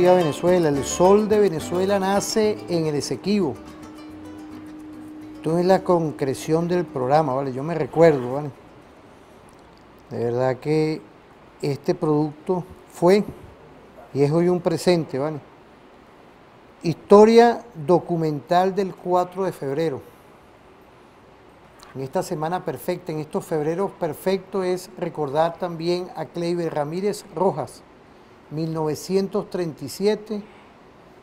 viva Venezuela. El sol de Venezuela nace en el Esequibo. Esto es la concreción del programa, ¿vale? Yo me recuerdo, ¿vale? De verdad que este producto fue y es hoy un presente, ¿vale? Historia documental del 4 de febrero. En esta semana perfecta, en estos febreros perfectos, es recordar también a Kleiber Ramírez Rojas, 1937,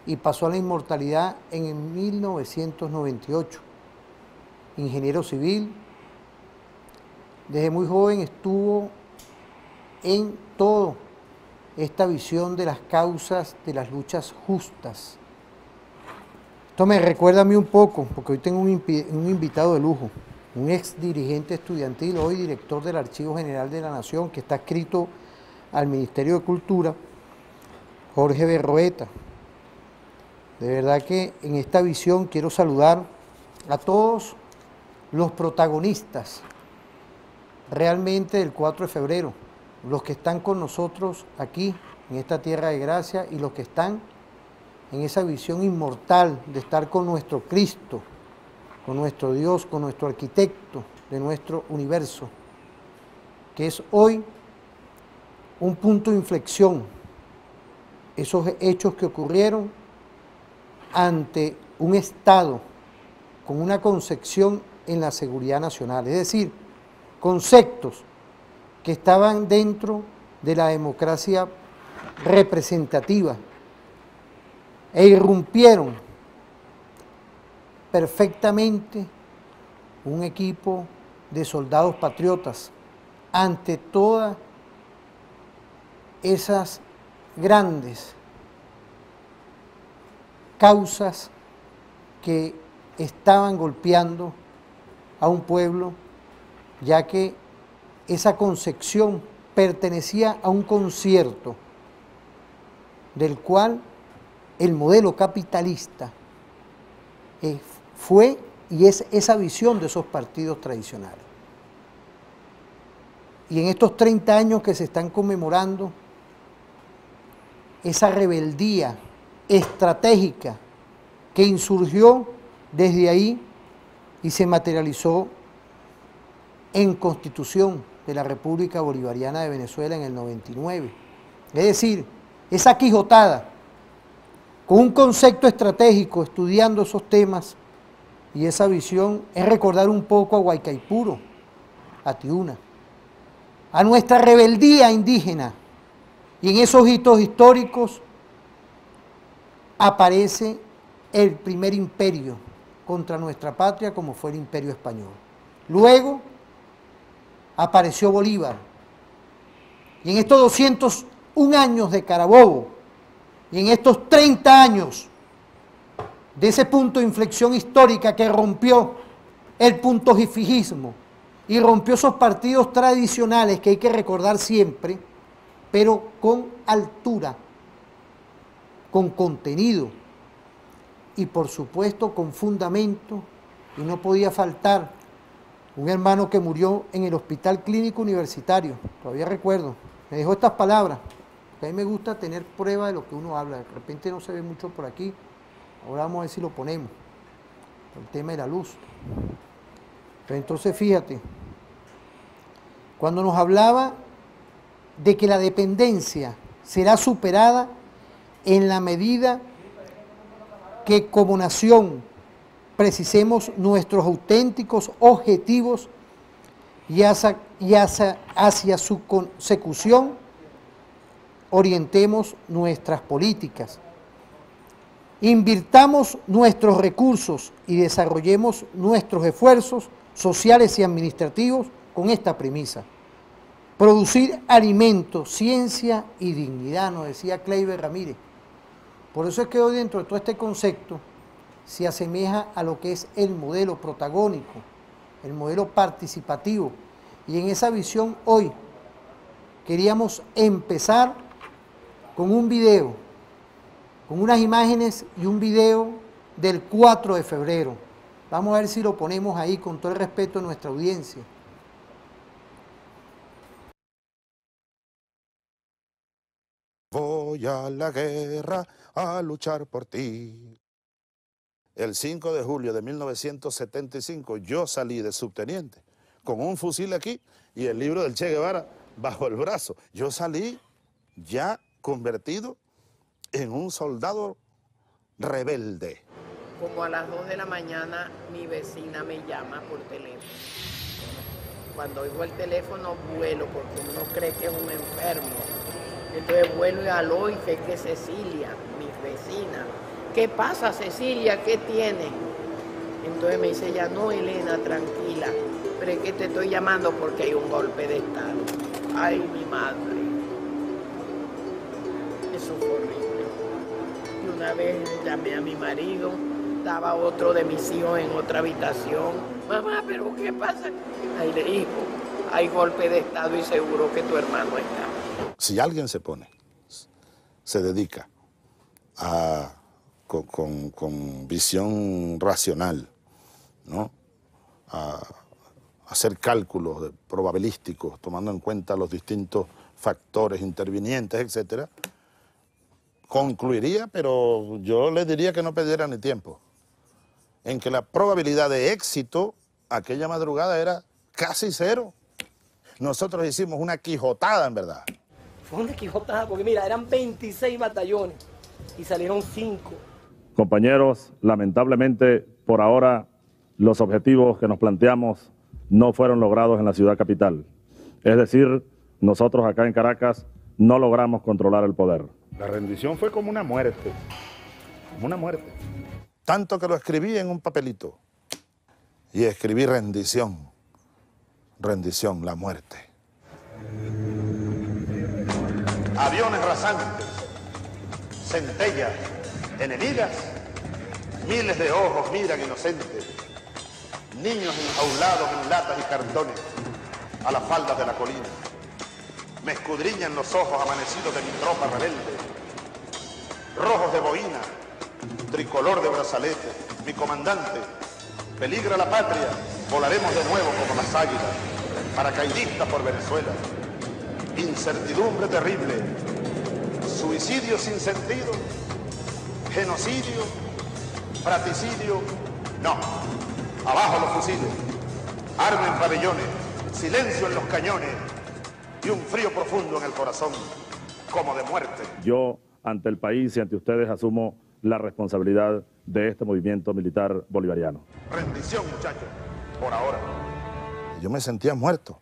y pasó a la inmortalidad en 1998. Ingeniero civil, desde muy joven estuvo en toda esta visión de las causas de las luchas justas. Esto me recuerda a mí un poco, porque hoy tengo un invitado de lujo, un ex dirigente estudiantil, hoy director del Archivo General de la Nación, que está adscrito al Ministerio de Cultura, Jorge Berroeta. De verdad que en esta visión quiero saludar a todos los protagonistas realmente del 4 de febrero, los que están con nosotros aquí en esta tierra de gracia y los que están en esa visión inmortal de estar con nuestro Cristo, con nuestro Dios, con nuestro arquitecto de nuestro universo, que es hoy un punto de inflexión, esos hechos que ocurrieron ante un Estado con una concepción en la seguridad nacional, es decir, conceptos que estaban dentro de la democracia representativa e irrumpieron perfectamente un equipo de soldados patriotas ante todas esas grandes causas que estaban golpeando a un pueblo, ya que esa concepción pertenecía a un concierto del cual el modelo capitalista fue y es esa visión de esos partidos tradicionales. Y en estos 30 años que se están conmemorando, esa rebeldía estratégica que insurgió desde ahí y se materializó en Constitución de la República Bolivariana de Venezuela en el 99. Es decir, esa quijotada con un concepto estratégico estudiando esos temas y esa visión es recordar un poco a Guaycaipuro, a Tiuna, a nuestra rebeldía indígena. Y en esos hitos históricos aparece el primer imperio contra nuestra patria, como fue el Imperio Español. Luego apareció Bolívar. Y en estos 201 años de Carabobo, y en estos 30 años de ese punto de inflexión histórica que rompió el puntojifijismo y rompió esos partidos tradicionales que hay que recordar siempre, pero con altura, con contenido y por supuesto con fundamento, y no podía faltar un hermano que murió en el Hospital Clínico Universitario, todavía recuerdo, me dejó estas palabras, que a mí me gusta tener prueba de lo que uno habla, de repente no se ve mucho por aquí, ahora vamos a ver si lo ponemos, el tema de la luz. Pero entonces fíjate, cuando nos hablaba de que la dependencia será superada en la medida que como nación precisemos nuestros auténticos objetivos y hacia su consecución orientemos nuestras políticas. Invirtamos nuestros recursos y desarrollemos nuestros esfuerzos sociales y administrativos con esta premisa. Producir alimentos, ciencia y dignidad, nos decía Kleiber Ramírez. Por eso es que hoy dentro de todo este concepto se asemeja a lo que es el modelo protagónico, el modelo participativo. Y en esa visión hoy queríamos empezar con un video, con unas imágenes y un video del 4 de febrero. Vamos a ver si lo ponemos ahí con todo el respeto a nuestra audiencia. Voy voy a la guerra a luchar por ti. El 5 de julio de 1975 yo salí de subteniente con un fusil aquí y el libro del Che Guevara bajo el brazo. Yo salí ya convertido en un soldado rebelde. Como a las 2 de la mañana mi vecina me llama por teléfono. Cuando oigo el teléfono vuelo porque uno cree que es un enfermo. Entonces vuelo y aló y sé que Cecilia, mi vecina. ¿Qué pasa, Cecilia? ¿Qué tiene? Entonces me dice ella, no, Elena, tranquila, pero es que te estoy llamando porque hay un golpe de estado. Ay, mi madre. Eso fue horrible. Y una vez llamé a mi marido, estaba otro de mis hijos en otra habitación. Mamá, ¿pero qué pasa? Ahí le dijo, hay golpe de estado y seguro que tu hermano está. Si alguien se dedica a... Con visión racional, ¿no? A hacer cálculos probabilísticos, tomando en cuenta los distintos factores intervinientes, etcétera, concluiría, pero yo le diría que no perdiera ni tiempo, en que la probabilidad de éxito aquella madrugada era casi cero. Nosotros hicimos una quijotada, en verdad. Fue una quijotada, porque mira, eran 26 batallones y salieron 5. Compañeros, lamentablemente, por ahora, los objetivos que nos planteamos no fueron logrados en la ciudad capital. Es decir, nosotros acá en Caracas no logramos controlar el poder. La rendición fue como una muerte, Tanto que lo escribí en un papelito y escribí rendición, la muerte. Aviones rasantes, centellas enemigas, miles de ojos miran inocentes, niños enjaulados en latas y cartones a las faldas de la colina. Me escudriñan los ojos amanecidos de mi tropa rebelde, rojos de boina, tricolor de brazalete, mi comandante, peligra la patria, volaremos de nuevo como las águilas, paracaidistas por Venezuela, incertidumbre terrible, suicidio sin sentido, genocidio, fratricidio, no. Abajo los fusiles, armen pabellones, silencio en los cañones y un frío profundo en el corazón, como de muerte. Yo, ante el país y ante ustedes, asumo la responsabilidad de este movimiento militar bolivariano. Rendición, muchachos, por ahora. Yo me sentía muerto,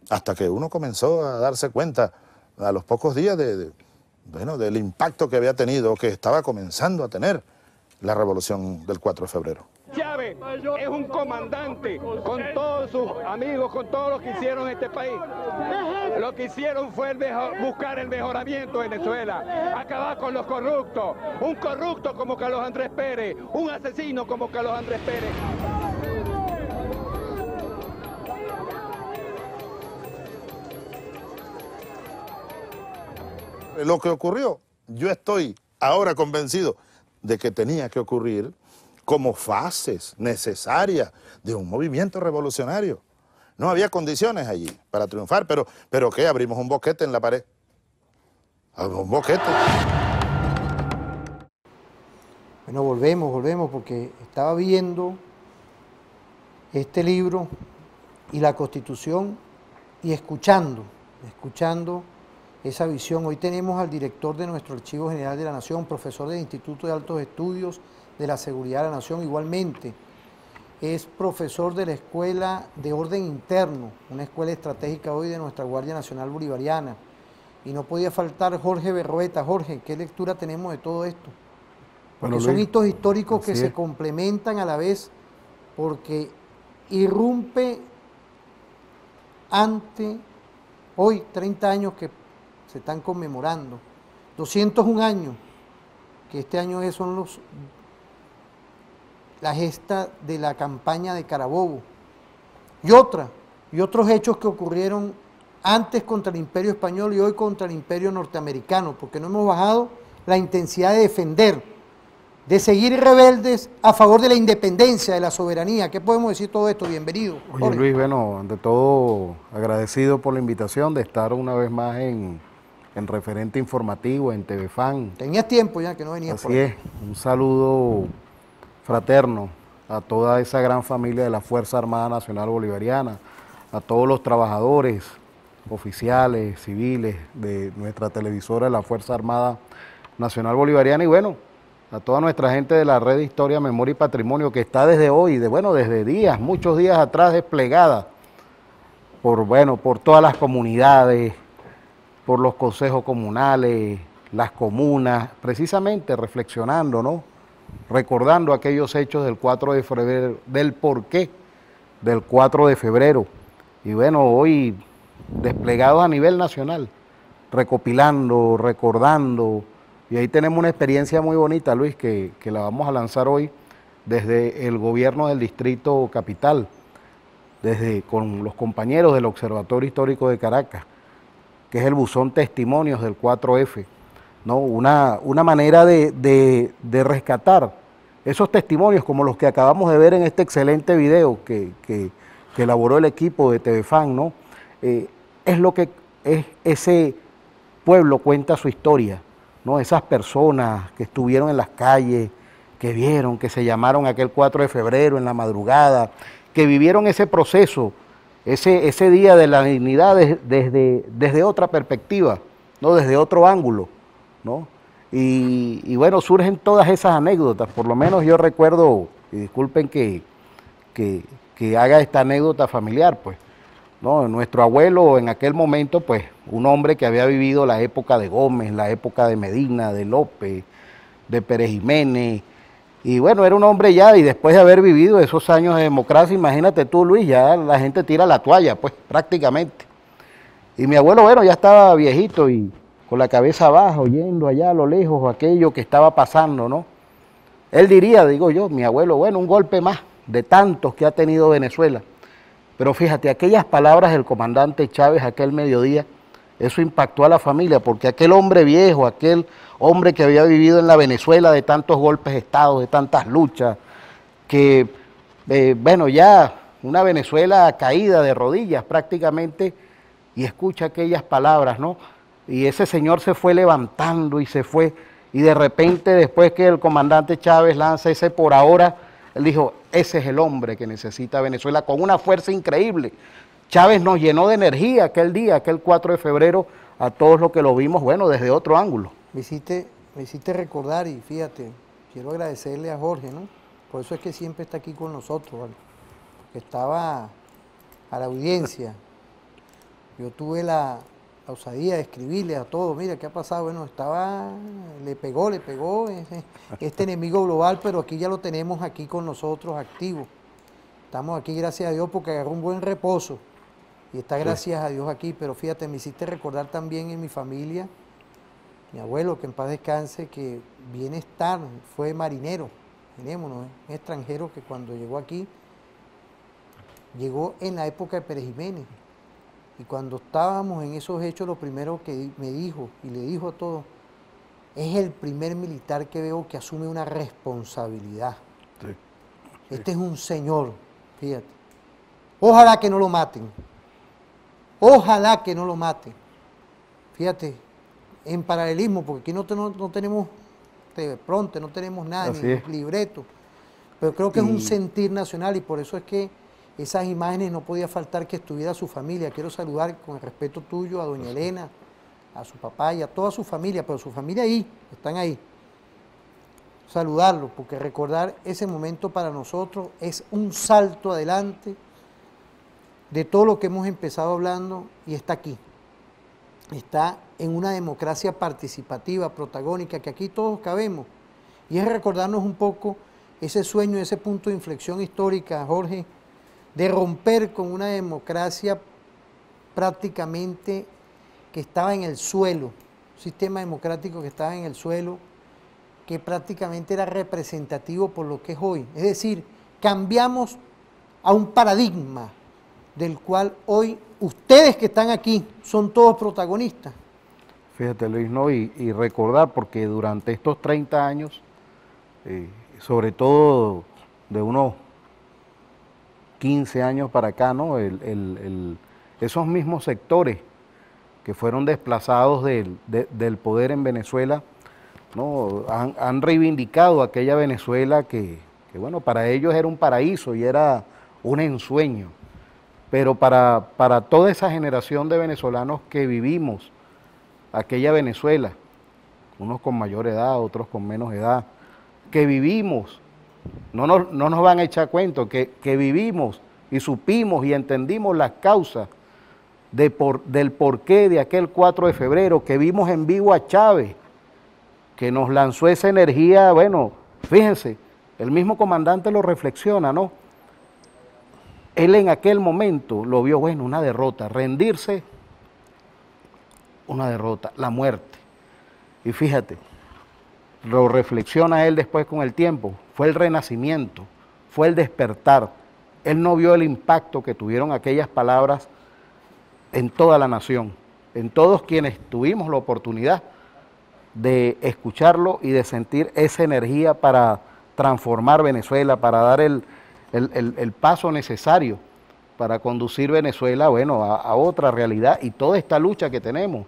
hasta que uno comenzó a darse cuenta a los pocos días del impacto que había tenido, que estaba comenzando a tener la revolución del 4 de febrero. Chávez es un comandante con todos sus amigos, con todos los que hicieron este país. Lo que hicieron fue buscar el mejoramiento de Venezuela, acabar con los corruptos, un corrupto como Carlos Andrés Pérez, un asesino como Carlos Andrés Pérez. Lo que ocurrió, yo estoy ahora convencido de que tenía que ocurrir como fases necesarias de un movimiento revolucionario. No había condiciones allí para triunfar, pero ¿qué? Abrimos un boquete en la pared. Abrimos un boquete. Bueno, volvemos, porque estaba viendo este libro y la Constitución y escuchando esa visión. Hoy tenemos al director de nuestro Archivo General de la Nación, profesor del Instituto de Altos Estudios de la Seguridad de la Nación, igualmente. Es profesor de la Escuela de Orden Interno, una escuela estratégica hoy de nuestra Guardia Nacional Bolivariana. Y no podía faltar Jorge Berrueta. Jorge, ¿qué lectura tenemos de todo esto? Porque son hitos históricos que se complementan a la vez, porque irrumpe ante hoy 30 años que se están conmemorando, 201 años, que este año son la gesta de la campaña de Carabobo, y otros hechos que ocurrieron antes contra el Imperio Español y hoy contra el Imperio Norteamericano, porque no hemos bajado la intensidad de defender, de seguir rebeldes a favor de la independencia, de la soberanía. ¿Qué podemos decir todo esto? Bienvenido. Oye, Jorge. Luis, bueno, ante todo agradecido por la invitación de estar una vez más en en referente informativo, en TVFAN. Tenías tiempo ya que no venías por Así aquí. es, un saludo fraterno a toda esa gran familia de la Fuerza Armada Nacional Bolivariana, a todos los trabajadores, oficiales, civiles de nuestra televisora de la Fuerza Armada Nacional Bolivariana y bueno, a toda nuestra gente de la Red de Historia, Memoria y Patrimonio que está desde hoy, desde días, muchos días atrás desplegada por todas las comunidades, por los consejos comunales, las comunas, precisamente reflexionando, ¿no? Recordando aquellos hechos del 4 de febrero, del porqué del 4 de febrero. Y bueno, hoy desplegados a nivel nacional, recopilando, recordando, y ahí tenemos una experiencia muy bonita, Luis, que la vamos a lanzar hoy desde el gobierno del Distrito Capital, con los compañeros del Observatorio Histórico de Caracas, que es el buzón Testimonios del 4F, ¿no? Una manera de rescatar esos testimonios como los que acabamos de ver en este excelente video que elaboró el equipo de TVFAN, ¿no? Es lo que ese pueblo cuenta su historia, ¿no? Esas personas que estuvieron en las calles, que vieron, que se llamaron aquel 4 de febrero en la madrugada, que vivieron ese proceso, ese día de la dignidad desde otra perspectiva, ¿no? Desde otro ángulo, ¿no? Y bueno, surgen todas esas anécdotas, por lo menos yo recuerdo, y disculpen que haga esta anécdota familiar, pues, ¿no? Nuestro abuelo en aquel momento, pues, un hombre que había vivido la época de Gómez, la época de Medina, de López, de Pérez Jiménez, y bueno, era un hombre ya, y después de haber vivido esos años de democracia, imagínate tú, Luis, ya la gente tira la toalla, pues, prácticamente. Y mi abuelo, bueno, ya estaba viejito y con la cabeza baja, oyendo allá a lo lejos aquello que estaba pasando, ¿no? Él diría, digo yo, mi abuelo, bueno, un golpe más de tantos que ha tenido Venezuela. Pero fíjate, aquellas palabras del comandante Chávez aquel mediodía, eso impactó a la familia, porque aquel hombre viejo, aquel hombre que había vivido en la Venezuela de tantos golpes de Estado, de tantas luchas, que, bueno, ya una Venezuela caída de rodillas prácticamente, y escucha aquellas palabras, ¿no? Y ese señor se fue levantando y se fue, y de repente después que el comandante Chávez lanza ese por ahora, él dijo, ese es el hombre que necesita Venezuela, con una fuerza increíble. Chávez nos llenó de energía aquel día, aquel 4 de febrero, a todos los que lo vimos, bueno, desde otro ángulo. Me hiciste recordar y fíjate, quiero agradecerle a Jorge, ¿no? Por eso es que siempre está aquí con nosotros, ¿vale? Que estaba a la audiencia. Yo tuve la osadía de escribirle a todos, mira, ¿qué ha pasado? Bueno, le pegó este enemigo global, pero aquí ya lo tenemos aquí con nosotros activo. Estamos aquí, gracias a Dios, porque agarró un buen reposo y está gracias a Dios aquí, pero fíjate, me hiciste recordar también en mi familia, mi abuelo, que en paz descanse, que bienestar, fue marinero, un extranjero que cuando llegó aquí, llegó en la época de Pérez Jiménez. Y cuando estábamos en esos hechos, lo primero que me dijo, y le dijo a todos, es el primer militar que veo que asume una responsabilidad. Sí. Este es un señor, fíjate. Ojalá que no lo maten. Ojalá que no lo maten. Fíjate, en paralelismo, porque aquí no tenemos, de pronto, no tenemos nada, ni libreto. Pero creo que es un sentir nacional y por eso es que esas imágenes no podía faltar que estuviera su familia. Quiero saludar con el respeto tuyo a doña Elena, a su papá y a toda su familia, pero su familia ahí, están ahí. Saludarlos, porque recordar ese momento para nosotros es un salto adelante de todo lo que hemos empezado hablando y está aquí. Está en una democracia participativa, protagónica, que aquí todos cabemos. Y es recordarnos un poco ese sueño, ese punto de inflexión histórica, Jorge, de romper con una democracia prácticamente que estaba en el suelo, un sistema democrático que estaba en el suelo, que prácticamente era representativo por lo que es hoy. Es decir, cambiamos a un paradigma del cual hoy ustedes que están aquí son todos protagonistas. Fíjate, Luis, ¿no? Y recordar, porque durante estos 30 años, sobre todo de unos 15 años para acá, ¿no? Esos mismos sectores que fueron desplazados del poder en Venezuela, ¿no? Han reivindicado aquella Venezuela que, bueno, para ellos era un paraíso y era un ensueño. Pero para toda esa generación de venezolanos que vivimos aquella Venezuela, unos con mayor edad, otros con menos edad, que vivimos, no nos van a echar cuento, que vivimos y supimos y entendimos las causas del porqué de aquel 4 de febrero, que vimos en vivo a Chávez, que nos lanzó esa energía. Bueno, fíjense, el mismo comandante lo reflexiona, ¿no? Él en aquel momento lo vio, bueno, una derrota, rendirse, una derrota, la muerte. Y fíjate, lo reflexiona él después con el tiempo, fue el renacimiento, fue el despertar. Él no vio el impacto que tuvieron aquellas palabras en toda la nación, en todos quienes tuvimos la oportunidad de escucharlo y de sentir esa energía para transformar Venezuela, para dar el paso necesario para conducir Venezuela, bueno, a otra realidad y toda esta lucha que tenemos,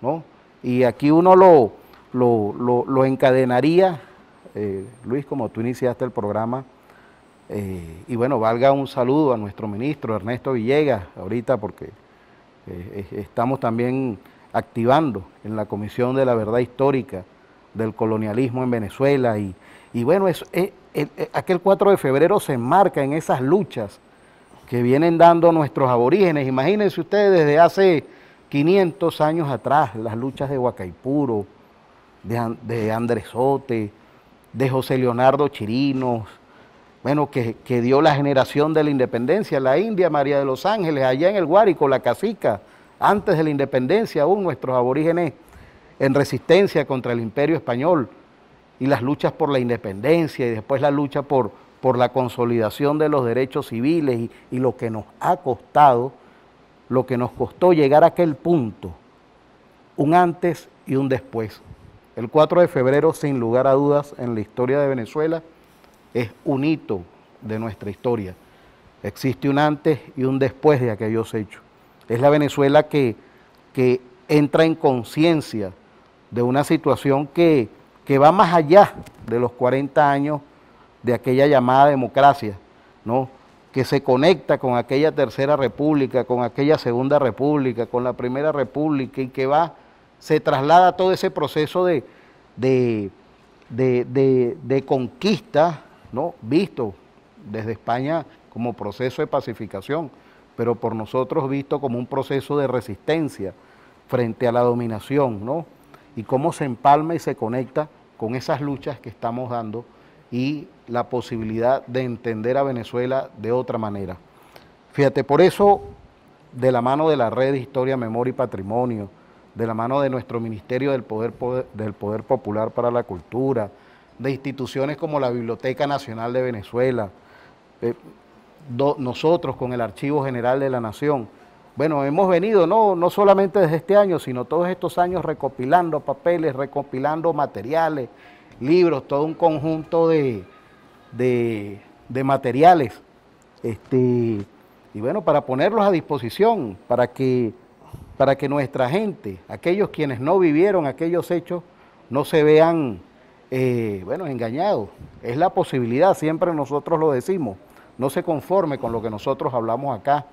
¿no? Y aquí uno lo encadenaría, Luis, como tú iniciaste el programa, y bueno, valga un saludo a nuestro ministro Ernesto Villegas, ahorita porque estamos también activando en la Comisión de la Verdad Histórica del Colonialismo en Venezuela, y bueno, aquel 4 de febrero se enmarca en esas luchas que vienen dando nuestros aborígenes. Imagínense ustedes desde hace 500 años atrás, las luchas de Huacaipuro, de Andresote, de José Leonardo Chirinos, bueno, que dio la generación de la independencia, la India María de los Ángeles, allá en el Guárico, la Cacica, antes de la independencia aún nuestros aborígenes en resistencia contra el Imperio Español, y las luchas por la independencia y después la lucha por la consolidación de los derechos civiles y lo que nos ha costado, lo que nos costó llegar a aquel punto, un antes y un después. El 4 de febrero, sin lugar a dudas, en la historia de Venezuela, es un hito de nuestra historia. Existe un antes y un después de aquellos hechos. Es la Venezuela que entra en conciencia de una situación que va más allá de los 40 años de aquella llamada democracia, ¿no? Que se conecta con aquella Tercera República, con aquella Segunda República, con la Primera República, y que se traslada todo ese proceso de conquista, ¿no? Visto desde España como proceso de pacificación, pero por nosotros visto como un proceso de resistencia frente a la dominación, ¿no? Y cómo se empalma y se conecta con esas luchas que estamos dando y la posibilidad de entender a Venezuela de otra manera. Fíjate, por eso, de la mano de la Red de Historia, Memoria y Patrimonio, de la mano de nuestro Ministerio del Poder Popular para la Cultura, de instituciones como la Biblioteca Nacional de Venezuela, nosotros con el Archivo General de la Nación, bueno, hemos venido no solamente desde este año, sino todos estos años recopilando papeles, recopilando materiales, libros, todo un conjunto de materiales, y bueno, para ponerlos a disposición, para que nuestra gente, aquellos quienes no vivieron aquellos hechos, no se vean, bueno, engañados. Es la posibilidad, siempre nosotros lo decimos, no se conforme con lo que nosotros hablamos acá.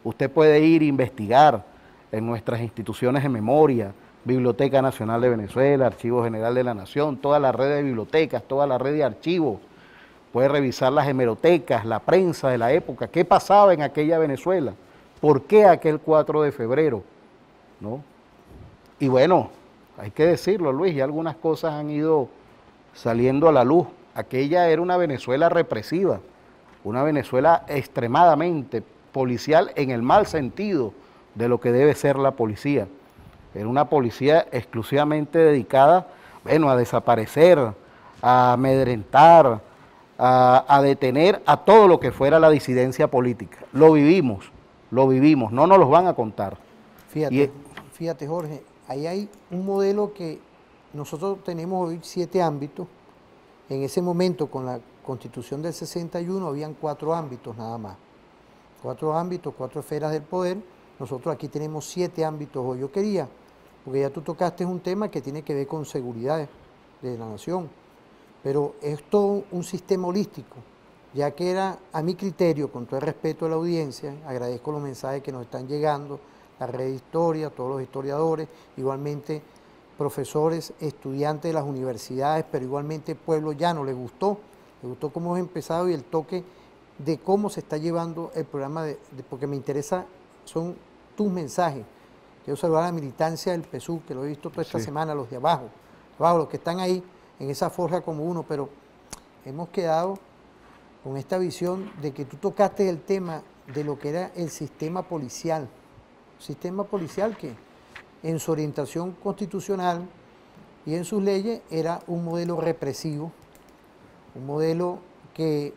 Usted puede ir a investigar en nuestras instituciones de memoria, Biblioteca Nacional de Venezuela, Archivo General de la Nación, toda la red de bibliotecas, toda la red de archivos. Puede revisar las hemerotecas, la prensa de la época, qué pasaba en aquella Venezuela, por qué aquel 4 de febrero, ¿no? Y bueno, hay que decirlo, Luis, y algunas cosas han ido saliendo a la luz. Aquella era una Venezuela represiva, una Venezuela extremadamente policial en el mal sentido de lo que debe ser la policía. Era una policía exclusivamente dedicada, bueno, a desaparecer, a amedrentar, a detener a todo lo que fuera la disidencia política. Lo vivimos, no nos los van a contar. Fíjate, Jorge, ahí hay un modelo que nosotros tenemos hoy 7 ámbitos. En ese momento, con la Constitución del 61, habían 4 ámbitos nada más. 4 ámbitos, 4 esferas del poder, Nosotros aquí tenemos 7 ámbitos hoy. Yo quería, porque ya tú tocaste un tema que tiene que ver con seguridad de la nación, pero es todo un sistema holístico, ya que era, a mi criterio, con todo el respeto a la audiencia, agradezco los mensajes que nos están llegando, la red de historia, todos los historiadores, igualmente profesores, estudiantes de las universidades, pero igualmente pueblo llano, le gustó cómo hemos empezado y el toque de cómo se está llevando el programa, porque me interesa, son tus mensajes. Quiero saludar a la militancia del PSUV, que lo he visto toda esta semana, los de abajo, los que están ahí en esa forja como uno, pero hemos quedado con esta visión de que tú tocaste el tema de lo que era el sistema policial que en su orientación constitucional y en sus leyes era un modelo represivo, un modelo que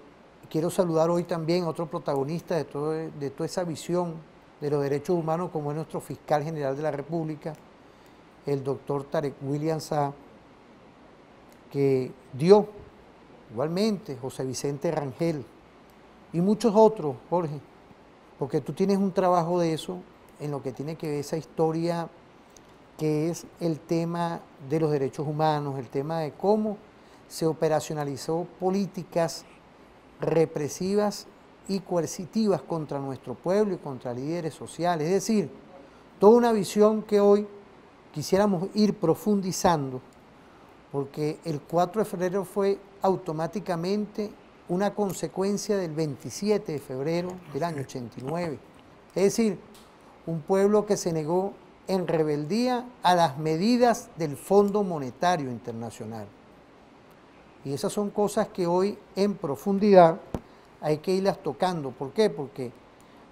quiero saludar hoy también a otro protagonista de toda esa visión de los derechos humanos, como es nuestro fiscal general de la República, el doctor Tarek William Saab, que dio igualmente José Vicente Rangel y muchos otros, Jorge, porque tú tienes un trabajo de eso en lo que tiene que ver esa historia que es el tema de los derechos humanos, el tema de cómo se operacionalizó políticas represivas y coercitivas contra nuestro pueblo y contra líderes sociales. Es decir, toda una visión que hoy quisiéramos ir profundizando, porque el 4 de febrero fue automáticamente una consecuencia del 27 de febrero del año 89. Es decir, un pueblo que se negó en rebeldía a las medidas del Fondo Monetario Internacional. Y esas son cosas que hoy en profundidad hay que irlas tocando. ¿Por qué? Porque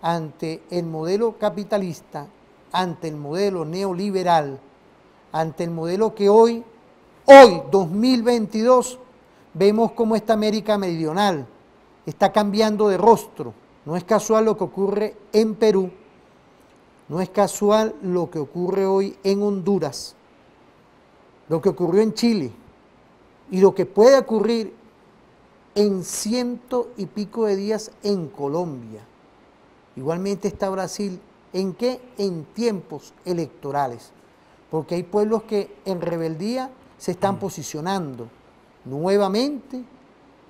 ante el modelo capitalista, ante el modelo neoliberal, ante el modelo que hoy 2022, vemos cómo esta América Meridional está cambiando de rostro. No es casual lo que ocurre en Perú, no es casual lo que ocurre hoy en Honduras, lo que ocurrió en Chile y lo que puede ocurrir en 100 y pico de días en Colombia. Igualmente está Brasil. ¿En qué? En tiempos electorales. Porque hay pueblos que en rebeldía se están posicionando nuevamente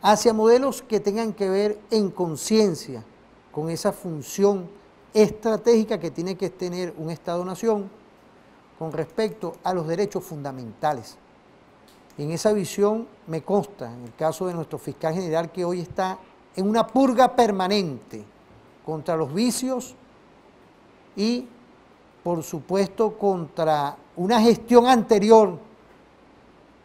hacia modelos que tengan que ver en conciencia con esa función estratégica que tiene que tener un Estado-nación con respecto a los derechos fundamentales. En esa visión me consta, en el caso de nuestro fiscal general, que hoy está en una purga permanente contra los vicios y, por supuesto, contra una gestión anterior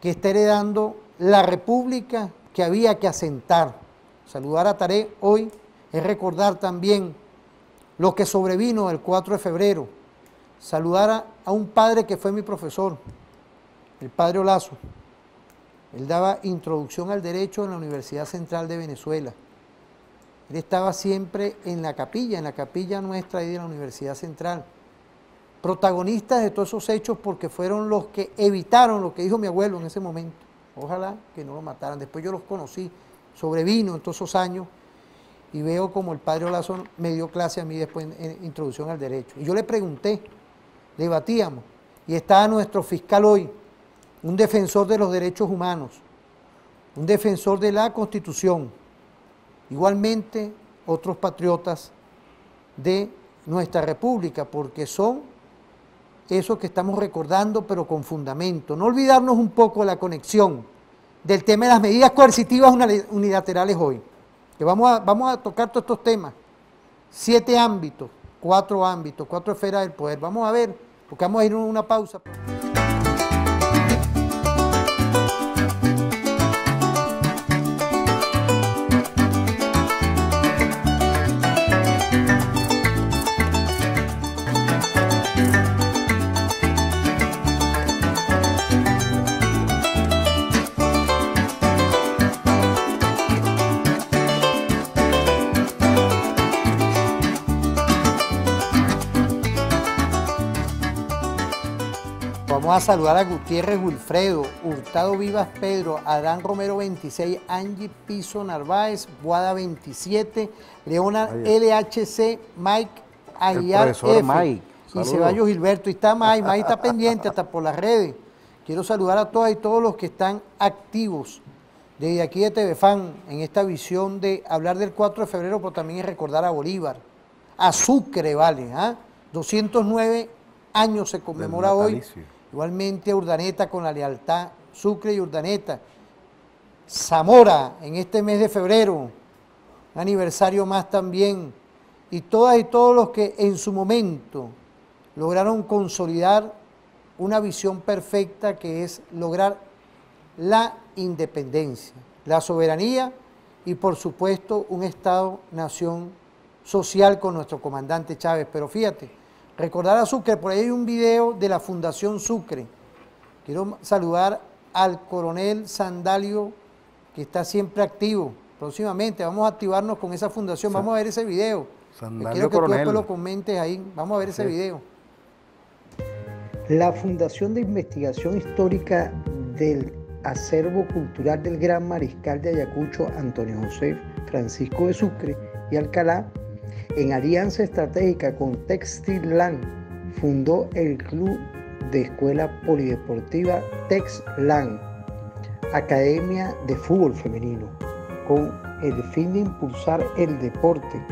que está heredando la República que había que asentar. Saludar a Tarek hoy es recordar también lo que sobrevino el 4 de febrero. Saludar a un padre que fue mi profesor, el padre Olazo. Él daba introducción al derecho en la Universidad Central de Venezuela. Él estaba siempre en la capilla nuestra ahí de la Universidad Central. Protagonistas de todos esos hechos porque fueron los que evitaron lo que dijo mi abuelo en ese momento. Ojalá que no lo mataran. Después yo los conocí, sobrevino en todos esos años y veo como el padre Olazo me dio clase a mí después en introducción al derecho. Y yo le pregunté, debatíamos, y estaba nuestro fiscal hoy, un defensor de los derechos humanos, un defensor de la Constitución, igualmente otros patriotas de nuestra República, porque son esos que estamos recordando, pero con fundamento. No olvidarnos un poco de la conexión del tema de las medidas coercitivas unilaterales hoy, que vamos a tocar todos estos temas, 7 ámbitos, 4 esferas del poder. Vamos a ver, porque vamos a ir a una pausa. Vamos a saludar a Gutiérrez Wilfredo, Hurtado Vivas Pedro, Adán Romero 26, Angie Piso Narváez, Guada 27, Leona LHC, Mike Aguiar profesor F. Mike. Y Saludos. Ceballos Gilberto. Y está Mike está pendiente hasta por las redes. Quiero saludar a todas y todos los que están activos desde aquí de TVFAN en esta visión de hablar del 4 de febrero, pero también es recordar a Bolívar, a Sucre, ¿vale? 209 años se conmemora Del hoy. natalicio. Igualmente a Urdaneta con la lealtad, Sucre y Urdaneta. Zamora en este mes de febrero, un aniversario más también. Y todas y todos los que en su momento lograron consolidar una visión perfecta que es lograr la independencia, la soberanía y por supuesto un Estado-nación social con nuestro comandante Chávez. Pero fíjate, recordar a Sucre, por ahí hay un video de la Fundación Sucre. Quiero saludar al coronel Sandalio, que está siempre activo. Próximamente vamos a activarnos con esa fundación, vamos a ver ese video. Sandalio Quiero que Coronel. tú después lo comentes ahí, vamos a ver ese Sí. video. La Fundación de Investigación Histórica del Acervo Cultural del Gran Mariscal de Ayacucho, Antonio José Francisco de Sucre y Alcalá, en alianza estratégica con Textilland, fundó el Club de Escuela Polideportiva Texland, Academia de Fútbol Femenino, con el fin de impulsar el deporte.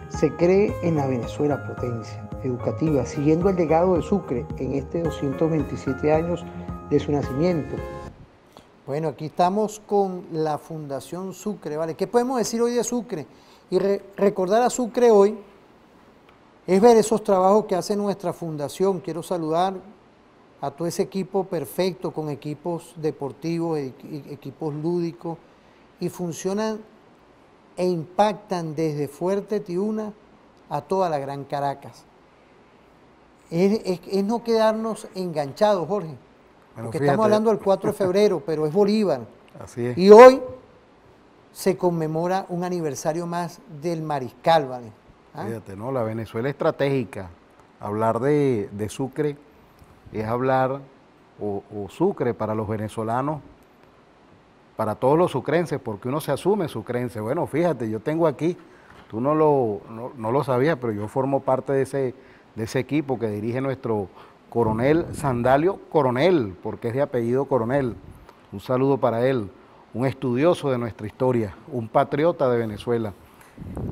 Se cree en la Venezuela potencia educativa, siguiendo el legado de Sucre en este 227 años de su nacimiento. Bueno, aquí estamos con la Fundación Sucre, ¿vale? ¿Qué podemos decir hoy de Sucre? Y recordar a Sucre hoy es ver esos trabajos que hace nuestra fundación. Quiero saludar a todo ese equipo perfecto, con equipos deportivos, equipos lúdicos, y funcionan e impactan desde Fuerte Tiuna a toda la Gran Caracas. Es no quedarnos enganchados, Jorge, Bueno, porque fíjate. estamos hablando del 4 de febrero, pero es Bolívar. Así es. Y hoy se conmemora un aniversario más del Mariscal, ¿vale? Fíjate, ¿no? La Venezuela estratégica. Hablar de Sucre es hablar, o Sucre para los venezolanos, para todos los sucrenses, porque uno se asume sucrense. Bueno, fíjate, yo tengo aquí, tú no lo sabías, pero yo formo parte de ese equipo que dirige nuestro coronel Sandalio Coronel, porque es de apellido Coronel. Un saludo para él, un estudioso de nuestra historia, un patriota de Venezuela.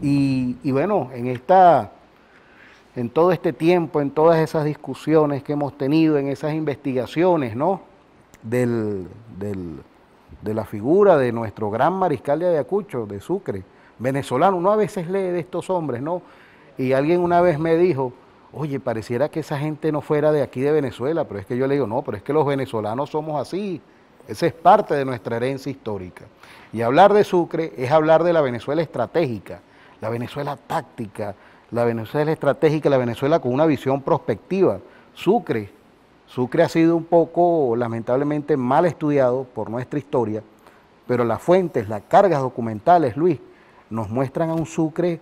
Y bueno, en todo este tiempo, en todas esas discusiones que hemos tenido, en esas investigaciones, ¿no? De la figura de nuestro gran mariscal de Ayacucho, de Sucre, venezolano. Uno a veces lee de estos hombres, ¿no? Y alguien una vez me dijo, oye, pareciera que esa gente no fuera de aquí de Venezuela, pero es que yo le digo, no, pero es que los venezolanos somos así. Esa es parte de nuestra herencia histórica. Y hablar de Sucre es hablar de la Venezuela estratégica, la Venezuela táctica, la Venezuela estratégica, la Venezuela con una visión prospectiva. Sucre ha sido un poco, lamentablemente, mal estudiado por nuestra historia, pero las fuentes, las cargas documentales, Luis, nos muestran a un Sucre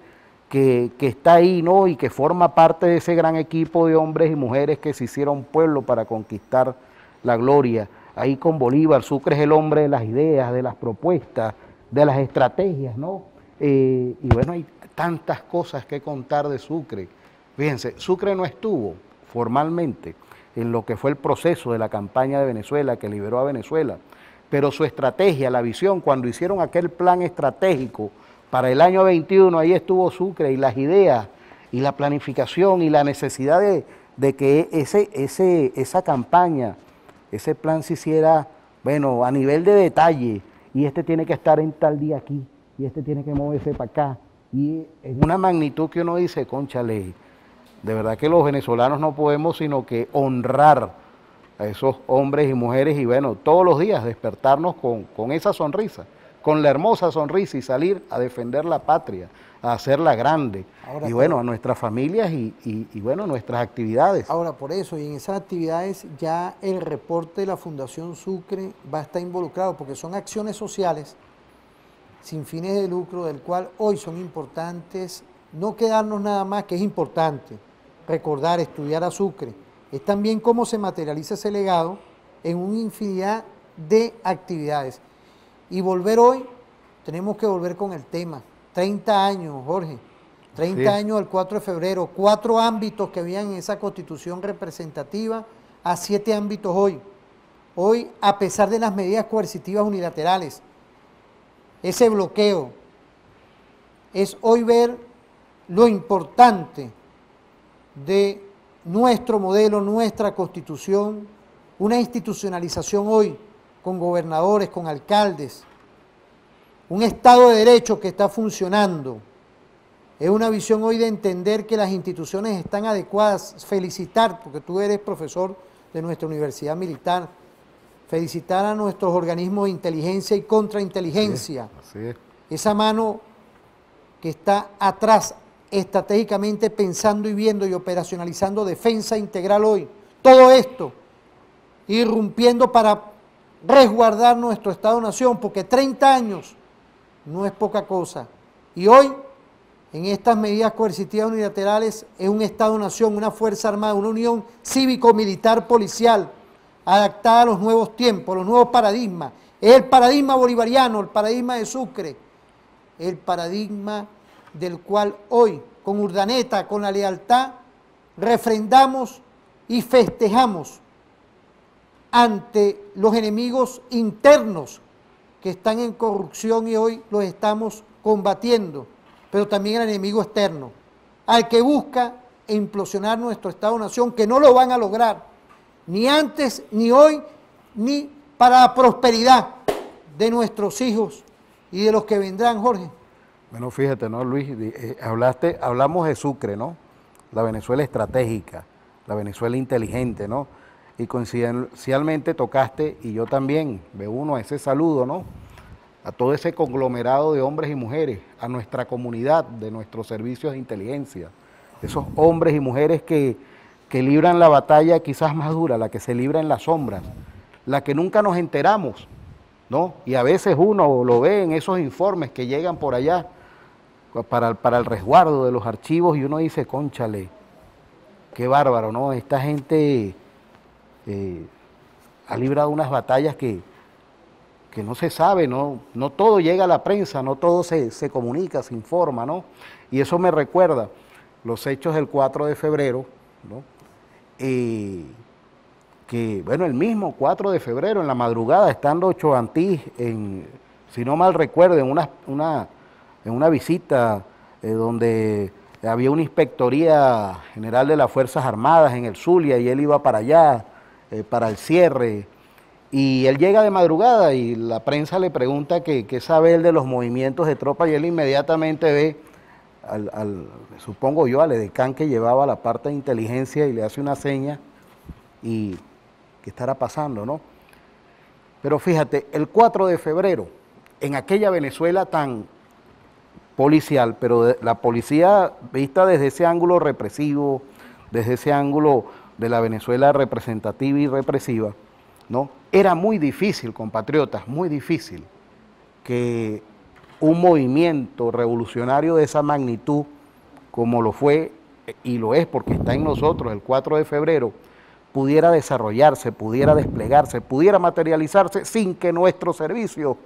que está ahí, ¿no? Y que forma parte de ese gran equipo de hombres y mujeres que se hicieron pueblo para conquistar la gloria. Ahí con Bolívar, Sucre es el hombre de las ideas, de las propuestas, de las estrategias, ¿no? Y bueno, hay tantas cosas que contar de Sucre. Fíjense, Sucre no estuvo formalmente en lo que fue el proceso de la campaña de Venezuela que liberó a Venezuela, pero su estrategia, la visión, cuando hicieron aquel plan estratégico para el año 21, ahí estuvo Sucre, y las ideas y la planificación y la necesidad de que esa campaña, ese plan se hiciera, bueno, a nivel de detalle, y este tiene que estar en tal día aquí, y este tiene que moverse para acá, y en una magnitud que uno dice, cónchale, de verdad que los venezolanos no podemos sino que honrar a esos hombres y mujeres, y bueno, todos los días despertarnos con esa sonrisa, con la hermosa sonrisa, y salir a defender la patria, a hacerla grande, Ahora, y bueno, a nuestras familias y bueno, nuestras actividades. Ahora, por eso, y en esas actividades ya el reporte de la Fundación Sucre va a estar involucrado, porque son acciones sociales sin fines de lucro, del cual hoy son importantes no quedarnos nada más, que es importante recordar, estudiar a Sucre, es también cómo se materializa ese legado en una infinidad de actividades. Y volver hoy, tenemos que volver con el tema, 30 años, Jorge, 30 Sí. años del 4 de febrero, 4 ámbitos que habían en esa constitución representativa a 7 ámbitos hoy. Hoy, a pesar de las medidas coercitivas unilaterales, ese bloqueo, es hoy ver lo importante de nuestro modelo, nuestra constitución, una institucionalización hoy con gobernadores, con alcaldes, un Estado de Derecho que está funcionando. Es una visión hoy de entender que las instituciones están adecuadas, felicitar, porque tú eres profesor de nuestra universidad militar, felicitar a nuestros organismos de inteligencia y contrainteligencia, Así es. esa mano que está atrás estratégicamente pensando y viendo y operacionalizando defensa integral hoy. Todo esto irrumpiendo para resguardar nuestro Estado-Nación, porque 30 años no es poca cosa. Y hoy, en estas medidas coercitivas unilaterales, es un Estado-Nación, una Fuerza Armada, una unión cívico-militar policial, adaptada a los nuevos tiempos, a los nuevos paradigmas. Es el paradigma bolivariano, el paradigma de Sucre, el paradigma del cual hoy, con Urdaneta, con la lealtad, refrendamos y festejamos ante los enemigos internos que están en corrupción y hoy los estamos combatiendo, pero también el enemigo externo, al que busca implosionar nuestro Estado-Nación, que no lo van a lograr, ni antes, ni hoy, ni para la prosperidad de nuestros hijos y de los que vendrán, Jorge. Bueno, fíjate, ¿no, Luis? Hablamos de Sucre, ¿no? La Venezuela estratégica, la Venezuela inteligente, ¿no? Y coincidencialmente tocaste, y yo también me uno a ese saludo, ¿no? A todo ese conglomerado de hombres y mujeres, a nuestra comunidad de nuestros servicios de inteligencia, esos hombres y mujeres que libran la batalla quizás más dura, la que se libra en las sombras, la que nunca nos enteramos, ¿no? Y a veces uno lo ve en esos informes que llegan por allá para el resguardo de los archivos y uno dice, cónchale, qué bárbaro, ¿no? Esta gente ha librado unas batallas que no se sabe, no todo llega a la prensa, no todo se comunica, se informa, ¿no? Y eso me recuerda los hechos del 4 de febrero, ¿no? Que, bueno, el mismo 4 de febrero, en la madrugada, estando Ochoa Antís, si no mal recuerdo, en una visita donde había una inspectoría general de las Fuerzas Armadas en el Zulia y él iba para allá, para el cierre, y él llega de madrugada y la prensa le pregunta qué sabe él de los movimientos de tropa y él inmediatamente ve, supongo yo, al edecán que llevaba la parte de inteligencia y le hace una seña y qué estará pasando, ¿no? Pero fíjate, el 4 de febrero, en aquella Venezuela tan policial, pero la policía vista desde ese ángulo represivo, desde ese ángulo de la Venezuela representativa y represiva, ¿no? Era muy difícil, compatriotas, muy difícil que un movimiento revolucionario de esa magnitud, como lo fue y lo es porque está en nosotros el 4 de febrero, pudiera desarrollarse, pudiera desplegarse, pudiera materializarse sin que nuestros servicios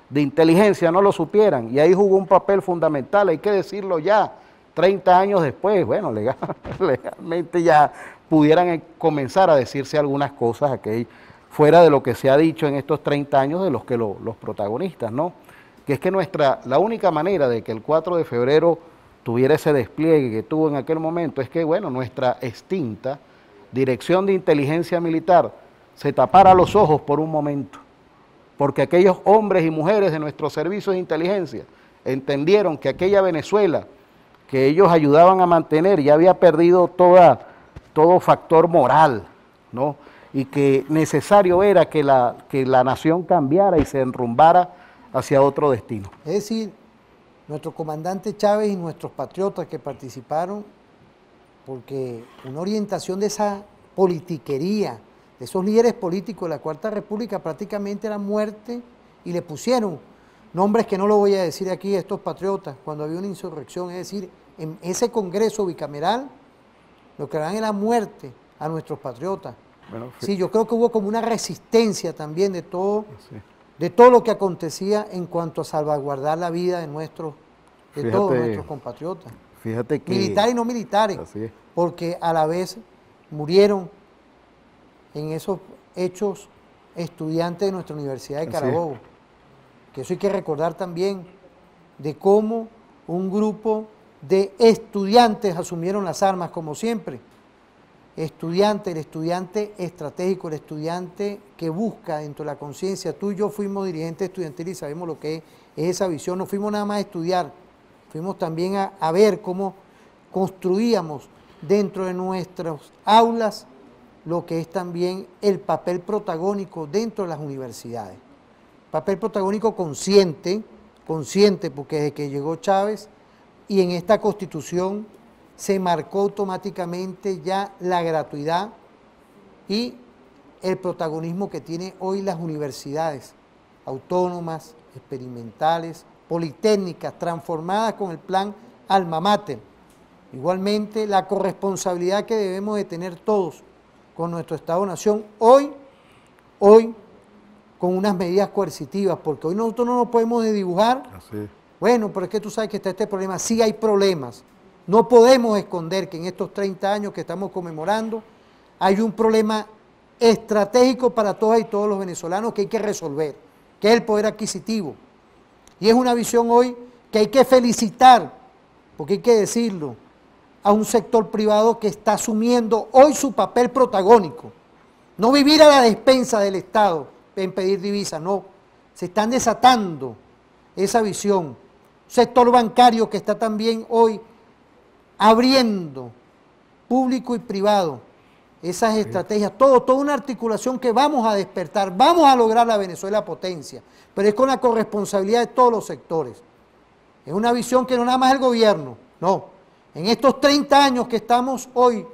de inteligencia no lo supieran. Y ahí jugó un papel fundamental, hay que decirlo ya, 30 años después, bueno, legalmente ya pudieran comenzar a decirse algunas cosas fuera de lo que se ha dicho en estos 30 años de los que los protagonistas, ¿no? Que es que la única manera de que el 4 de febrero tuviera ese despliegue que tuvo en aquel momento es que, bueno, nuestra extinta Dirección de Inteligencia Militar se tapara los ojos por un momento, porque aquellos hombres y mujeres de nuestros servicios de inteligencia entendieron que aquella Venezuela que ellos ayudaban a mantener ya había perdido todo factor moral, ¿no? Y que necesario era que la nación cambiara y se enrumbara hacia otro destino. Es decir, nuestro comandante Chávez y nuestros patriotas que participaron, porque una orientación de esa politiquería, de esos líderes políticos de la Cuarta República prácticamente era muerte, y le pusieron nombres que no lo voy a decir aquí a estos patriotas, cuando había una insurrección, es decir, en ese congreso bicameral, lo que dan era muerte a nuestros patriotas. Bueno, sí, yo creo que hubo como una resistencia también de todo lo que acontecía en cuanto a salvaguardar la vida de nuestros de todos nuestros compatriotas, fíjate que, militares y no militares, así es, porque a la vez murieron en esos hechos estudiantes de nuestra Universidad de Carabobo, que eso hay que recordar también, de cómo un grupo de estudiantes asumieron las armas, como siempre. El estudiante estratégico, el estudiante que busca dentro de la conciencia. Tú y yo fuimos dirigentes estudiantiles y sabemos lo que es esa visión. No fuimos nada más a estudiar, fuimos también a ver cómo construíamos dentro de nuestras aulas lo que es también el papel protagónico dentro de las universidades. Papel protagónico consciente, porque desde que llegó Chávez y en esta Constitución se marcó automáticamente ya la gratuidad y el protagonismo que tienen hoy las universidades autónomas, experimentales, politécnicas, transformadas con el plan Alma Mater. Igualmente, la corresponsabilidad que debemos de tener todos con nuestro Estado-Nación, hoy con unas medidas coercitivas, porque hoy nosotros no nos podemos dibujar. así. Bueno, pero es que tú sabes que está este problema. Sí hay problemas. No podemos esconder que en estos 30 años que estamos conmemorando hay un problema estratégico para todas y todos los venezolanos que hay que resolver, que es el poder adquisitivo. Y es una visión hoy que hay que felicitar, porque hay que decirlo, a un sector privado que está asumiendo hoy su papel protagónico. No vivir a la despensa del Estado en pedir divisas, no. Se están desatando esa visión. Sector bancario que está también hoy abriendo, público y privado, esas estrategias, toda una articulación que vamos a despertar, vamos a lograr la Venezuela potencia, pero es con la corresponsabilidad de todos los sectores. Es una visión que no nada más el gobierno, no. En estos 30 años que estamos hoy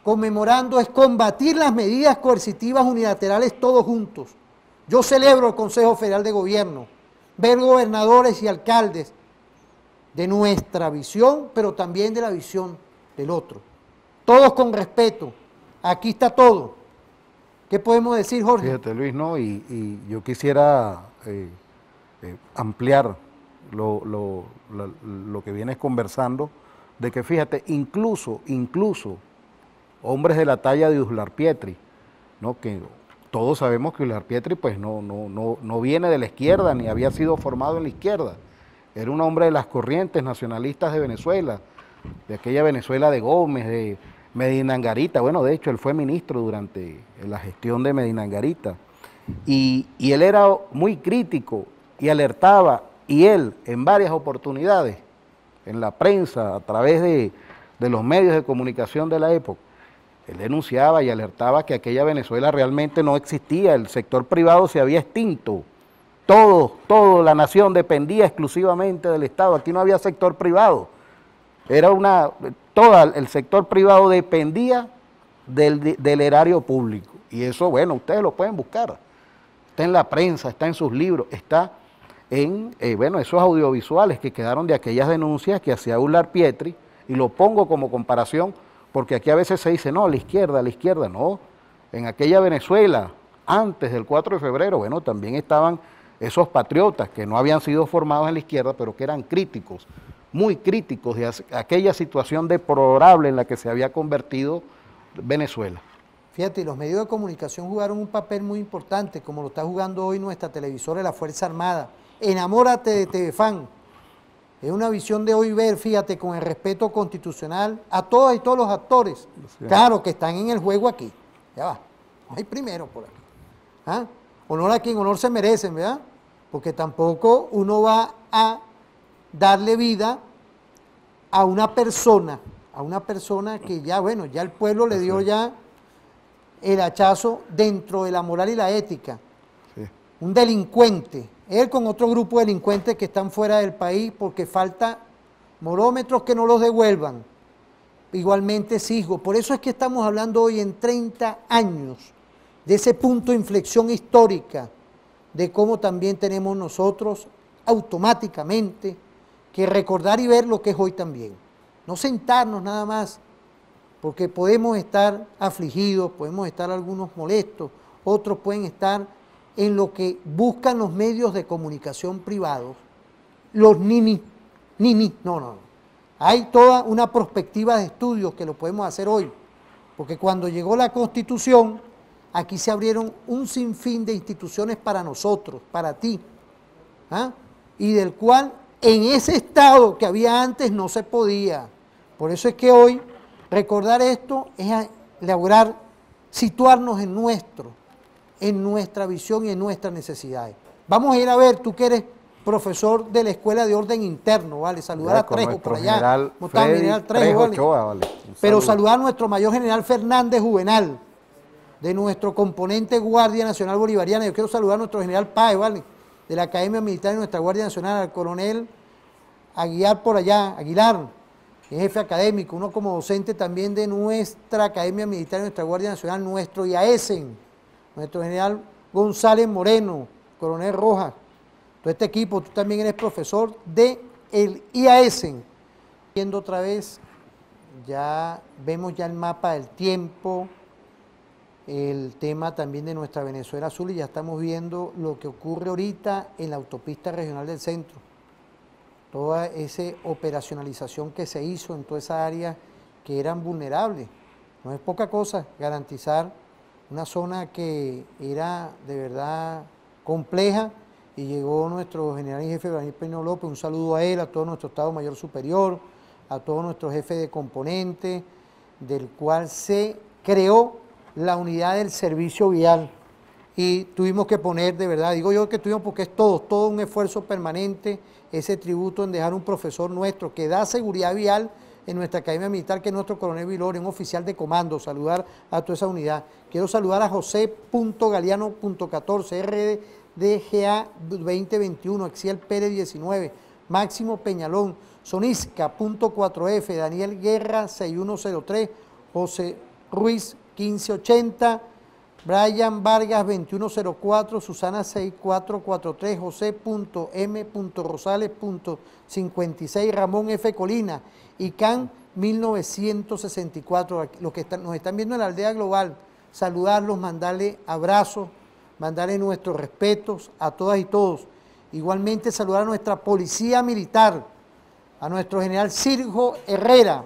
conmemorando es combatir las medidas coercitivas unilaterales todos juntos. Yo celebro el Consejo Federal de Gobierno, ver gobernadores y alcaldes de nuestra visión, pero también de la visión del otro. Todos con respeto. Aquí está todo. ¿Qué podemos decir, Jorge? Fíjate, Luis, ¿no? Y yo quisiera ampliar lo que vienes conversando, de que fíjate, incluso hombres de la talla de Uslar Pietri, ¿no? Que todos sabemos que Uslar Pietri pues no viene de la izquierda, ni había sido formado en la izquierda. Era un hombre de las corrientes nacionalistas de Venezuela, de aquella Venezuela de Gómez, de Medina Angarita. Bueno, de hecho, él fue ministro durante la gestión de Medina Angarita. Y él era muy crítico y alertaba, y él en varias oportunidades, en la prensa, a través de los medios de comunicación de la época, él denunciaba y alertaba que aquella Venezuela realmente no existía, el sector privado se había extinto. Todo, la nación dependía exclusivamente del Estado, aquí no había sector privado. Todo el sector privado dependía del erario público. Y eso, bueno, ustedes lo pueden buscar. Está en la prensa, está en sus libros, está en, esos audiovisuales que quedaron de aquellas denuncias que hacía Uslar Pietri, y lo pongo como comparación, porque aquí a veces se dice, no, la izquierda, no. En aquella Venezuela, antes del 4 de febrero, bueno, también estaban esos patriotas que no habían sido formados en la izquierda, pero que eran críticos, muy críticos de aquella situación deplorable en la que se había convertido Venezuela. Fíjate, los medios de comunicación jugaron un papel muy importante, como lo está jugando hoy nuestra televisora de la Fuerza Armada. Enamórate de Telefan. Es una visión de hoy ver, fíjate, con el respeto constitucional a todas y todos los actores. Sí. Claro, que están en el juego aquí. Ya va, no hay primero por aquí. ¿Ah? Honor a quien honor se merecen, ¿verdad? Porque tampoco uno va a darle vida a una persona que ya, bueno, ya el pueblo le dio ya el hachazo dentro de la moral y la ética. Sí. Un delincuente, él con otro grupo de delincuentes que están fuera del país porque falta morómetros que no los devuelvan. Igualmente Sisgo. Por eso es que estamos hablando hoy en 30 años de ese punto de inflexión histórica, de cómo también tenemos nosotros automáticamente que recordar y ver lo que es hoy también. No sentarnos nada más, porque podemos estar afligidos, podemos estar algunos molestos, otros pueden estar en lo que buscan los medios de comunicación privados, los no. Hay toda una perspectiva de estudios que lo podemos hacer hoy, porque cuando llegó la Constitución, aquí se abrieron un sinfín de instituciones para nosotros, para ti, ¿ah? Y del cual en ese estado que había antes no se podía. Por eso es que hoy recordar esto es lograr situarnos en nuestra visión y en nuestras necesidades. Vamos a ir a ver, tú que eres profesor de la Escuela de Orden Interno, ¿vale? Saludar a Trejo por allá. General Trejo, ¿vale? Ochoa, ¿vale? Pero saludar a nuestro mayor general Fernández Juvenal, de nuestro componente Guardia Nacional Bolivariana. Yo quiero saludar a nuestro general Páez, ¿vale? De la Academia Militar de nuestra Guardia Nacional, al coronel Aguilar por allá, Aguilar, que es jefe académico, uno como docente también de nuestra Academia Militar de nuestra Guardia Nacional, nuestro IAESEN, nuestro general González Moreno, coronel Rojas, todo este equipo. Tú también eres profesor de el IAESEN. Viendo otra vez, ya vemos ya el mapa del tiempo, el tema también de nuestra Venezuela Azul, y ya estamos viendo lo que ocurre ahorita en la autopista regional del centro. Toda esa operacionalización que se hizo en toda esa área que eran vulnerables. No es poca cosa garantizar una zona que era de verdad compleja, y llegó nuestro general y jefe Daniel Peña López. Un saludo a él, a todo nuestro Estado Mayor Superior, a todos nuestros jefes de componente, del cual se creó la unidad del servicio vial, y tuvimos que poner, de verdad, digo yo que tuvimos porque es todo un esfuerzo permanente, ese tributo en dejar un profesor nuestro que da seguridad vial en nuestra Academia Militar, que es nuestro coronel Viloria, un oficial de comando. Saludar a toda esa unidad. Quiero saludar a José.Galeano.14, RDGA 2021, Exiel Pérez 19, Máximo Peñalón, Sonisca.4F, Daniel Guerra 6103, José Ruiz 1580, Brian Vargas 2104, Susana 6443, José.M.Rosales.56, Ramón F. Colina, ICANN 1964. Los que nos están viendo en la aldea global, saludarlos, mandarle abrazos, mandarle nuestros respetos a todas y todos. Igualmente saludar a nuestra Policía Militar, a nuestro general Sirjo Herrera,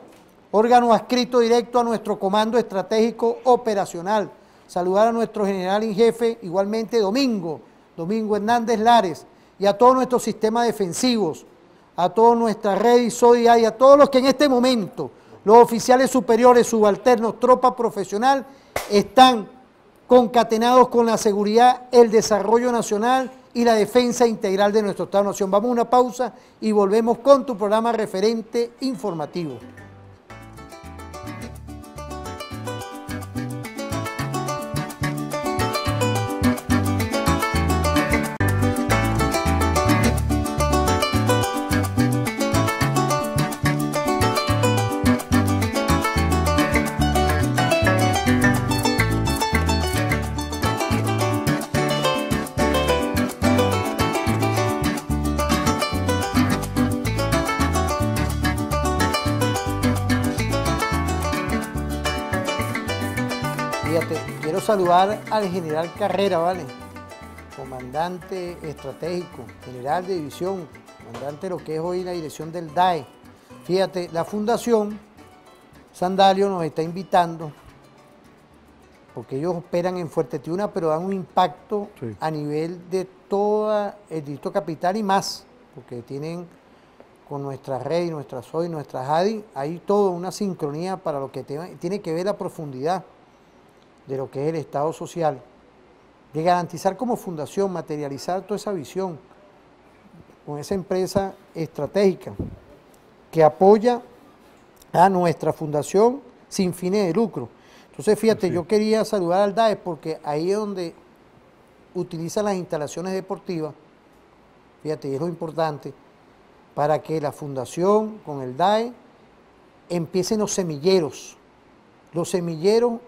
órgano adscrito directo a nuestro Comando Estratégico Operacional. Saludar a nuestro general en jefe, igualmente Domingo Hernández Lares, y a todos nuestros sistemas defensivos, a toda nuestra red ISODIA, y a todos los que en este momento, los oficiales superiores, subalternos, tropa profesional, están concatenados con la seguridad, el desarrollo nacional y la defensa integral de nuestro Estado-Nación. Vamos a una pausa y volvemos con tu programa referente informativo. Quiero saludar al general Carrera, ¿vale? Comandante estratégico, general de división, comandante de lo que es hoy la dirección del DAE. Fíjate, la Fundación Sandalio nos está invitando, porque ellos operan en Fuerte Tiuna, pero dan un impacto a nivel de todo el Distrito Capital y más, porque tienen con nuestra red, nuestra SOI, nuestra JADI, hay toda una sincronía para lo que tiene que ver la profundidad de lo que es el Estado social, de garantizar como fundación, materializar toda esa visión con esa empresa estratégica que apoya a nuestra fundación sin fines de lucro. Entonces, fíjate, yo quería saludar al DAE porque ahí es donde utilizan las instalaciones deportivas, fíjate, y es lo importante, para que la fundación con el DAE empiecen los semilleros,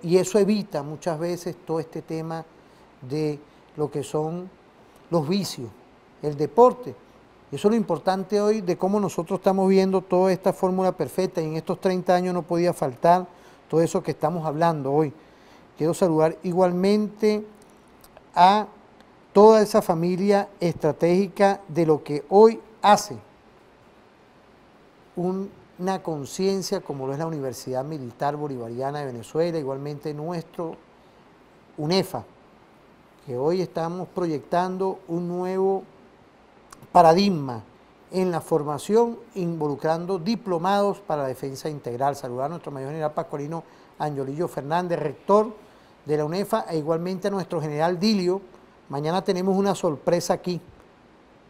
y eso evita muchas veces todo este tema de lo que son los vicios, el deporte. Eso es lo importante hoy de cómo nosotros estamos viendo toda esta fórmula perfecta, y en estos 30 años no podía faltar todo eso que estamos hablando hoy. Quiero saludar igualmente a toda esa familia estratégica de lo que hoy hace una conciencia como lo es la Universidad Militar Bolivariana de Venezuela, igualmente nuestro UNEFA, que hoy estamos proyectando un nuevo paradigma en la formación, involucrando diplomados para la defensa integral. Saludar a nuestro mayor general Pascualino Angiolillo Fernández, rector de la UNEFA, e igualmente a nuestro general Dilio. Mañana tenemos una sorpresa aquí.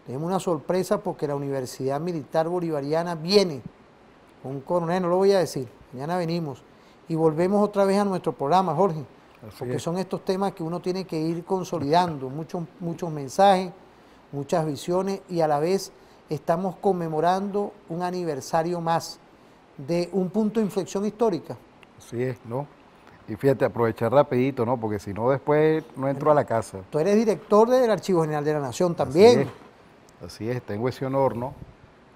Tenemos una sorpresa porque la Universidad Militar Bolivariana viene con un coronel, no lo voy a decir, mañana venimos y volvemos otra vez a nuestro programa, Jorge, porque son estos temas que uno tiene que ir consolidando, muchos mensajes, muchas visiones, y a la vez estamos conmemorando un aniversario más de un punto de inflexión histórica. Así es, ¿no? Y fíjate, aprovechar rapidito, ¿no? Porque si no después no entro a la casa. Tú eres director del Archivo General de la Nación también. Así es, tengo ese honor, ¿no?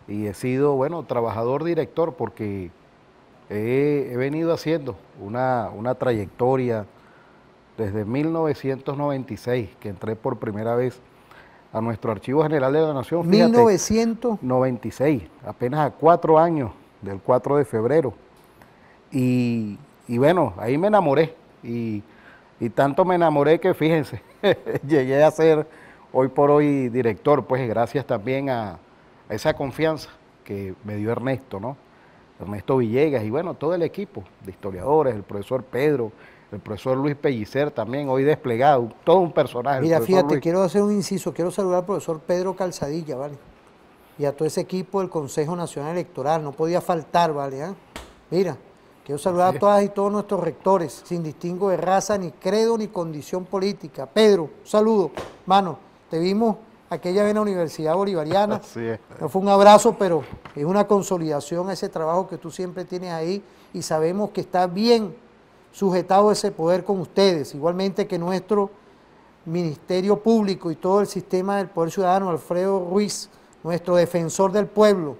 Y he sido, bueno, trabajador director porque he venido haciendo una trayectoria desde 1996, que entré por primera vez a nuestro Archivo General de la Nación. Fíjate, 1996, apenas a 4 años del 4 de febrero. Y bueno, ahí me enamoré. Y tanto me enamoré que, fíjense, llegué a ser hoy por hoy director, pues gracias también a esa confianza que me dio Ernesto, ¿no? Ernesto Villegas y bueno, todo el equipo de historiadores, el profesor Pedro, el profesor Luis Pellicer también, hoy desplegado, todo un personaje. Mira, fíjate, quiero hacer un inciso, quiero saludar al profesor Pedro Calzadilla, ¿vale? Y a todo ese equipo del Consejo Nacional Electoral, no podía faltar, ¿vale? Mira, quiero saludar a todas y todos nuestros rectores, sin distingo de raza, ni credo, ni condición política. Pedro, un saludo, mano, te vimos aquella vez en la Universidad Bolivariana, no fue un abrazo, pero es una consolidación a ese trabajo que tú siempre tienes ahí y sabemos que está bien sujetado ese poder con ustedes, igualmente que nuestro Ministerio Público y todo el sistema del Poder Ciudadano, Alfredo Ruiz, nuestro defensor del pueblo,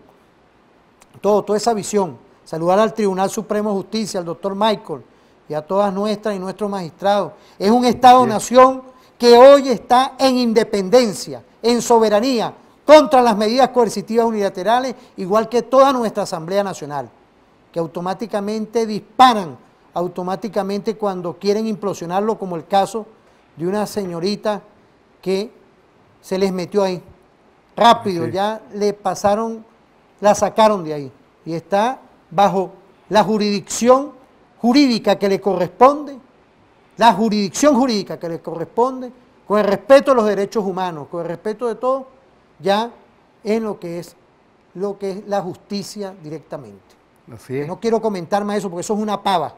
toda esa visión. Saludar al Tribunal Supremo de Justicia, al doctor Michael y a todas nuestras y nuestros magistrados. Es un Estado-nación que hoy está en independencia, en soberanía, contra las medidas coercitivas unilaterales, igual que toda nuestra Asamblea Nacional, que automáticamente disparan, automáticamente cuando quieren implosionarlo, como el caso de una señorita que se les metió ahí. Rápido, ya le pasaron, la sacaron de ahí y está bajo la jurisdicción jurídica que le corresponde, con el respeto a los derechos humanos, con el respeto de todo, ya en lo que es la justicia directamente. Así es. No quiero comentar más eso porque eso es una pava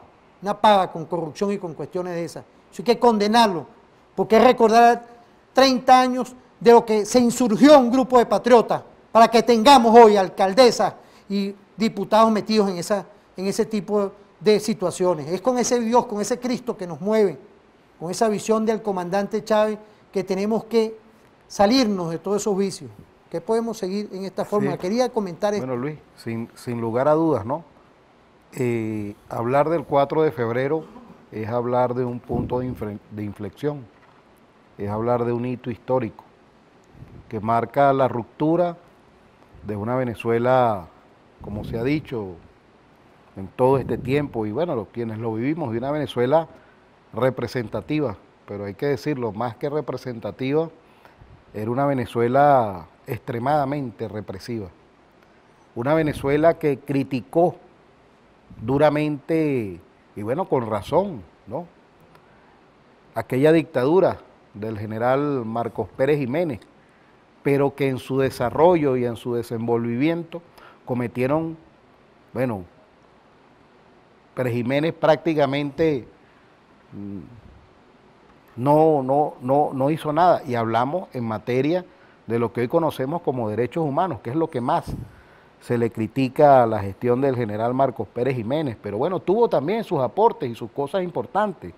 con corrupción y con cuestiones de esas. Eso hay que condenarlo, porque es recordar 30 años de lo que se insurgió un grupo de patriotas para que tengamos hoy alcaldesas y diputados metidos en ese tipo de situaciones. Es con ese Dios, con ese Cristo que nos mueve, con esa visión del comandante Chávez, que tenemos que salirnos de todos esos vicios. ¿Qué podemos seguir en esta forma? Sí. Quería comentar esto. Bueno, Luis, sin lugar a dudas, ¿no? Hablar del 4 de febrero es hablar de un punto de inflexión, es hablar de un hito histórico que marca la ruptura de una Venezuela, como se ha dicho en todo este tiempo, y bueno, quienes lo vivimos, de una Venezuela representativa, pero hay que decirlo, más que representativa, era una Venezuela extremadamente represiva. Una Venezuela que criticó duramente, y bueno, con razón, ¿no?, aquella dictadura del general Marcos Pérez Jiménez, pero que en su desarrollo y en su desenvolvimiento cometieron, bueno, Pérez Jiménez prácticamente no hizo nada, y hablamos en materia de lo que hoy conocemos como derechos humanos, que es lo que más se le critica a la gestión del general Marcos Pérez Jiménez, pero bueno, tuvo también sus aportes y sus cosas importantes,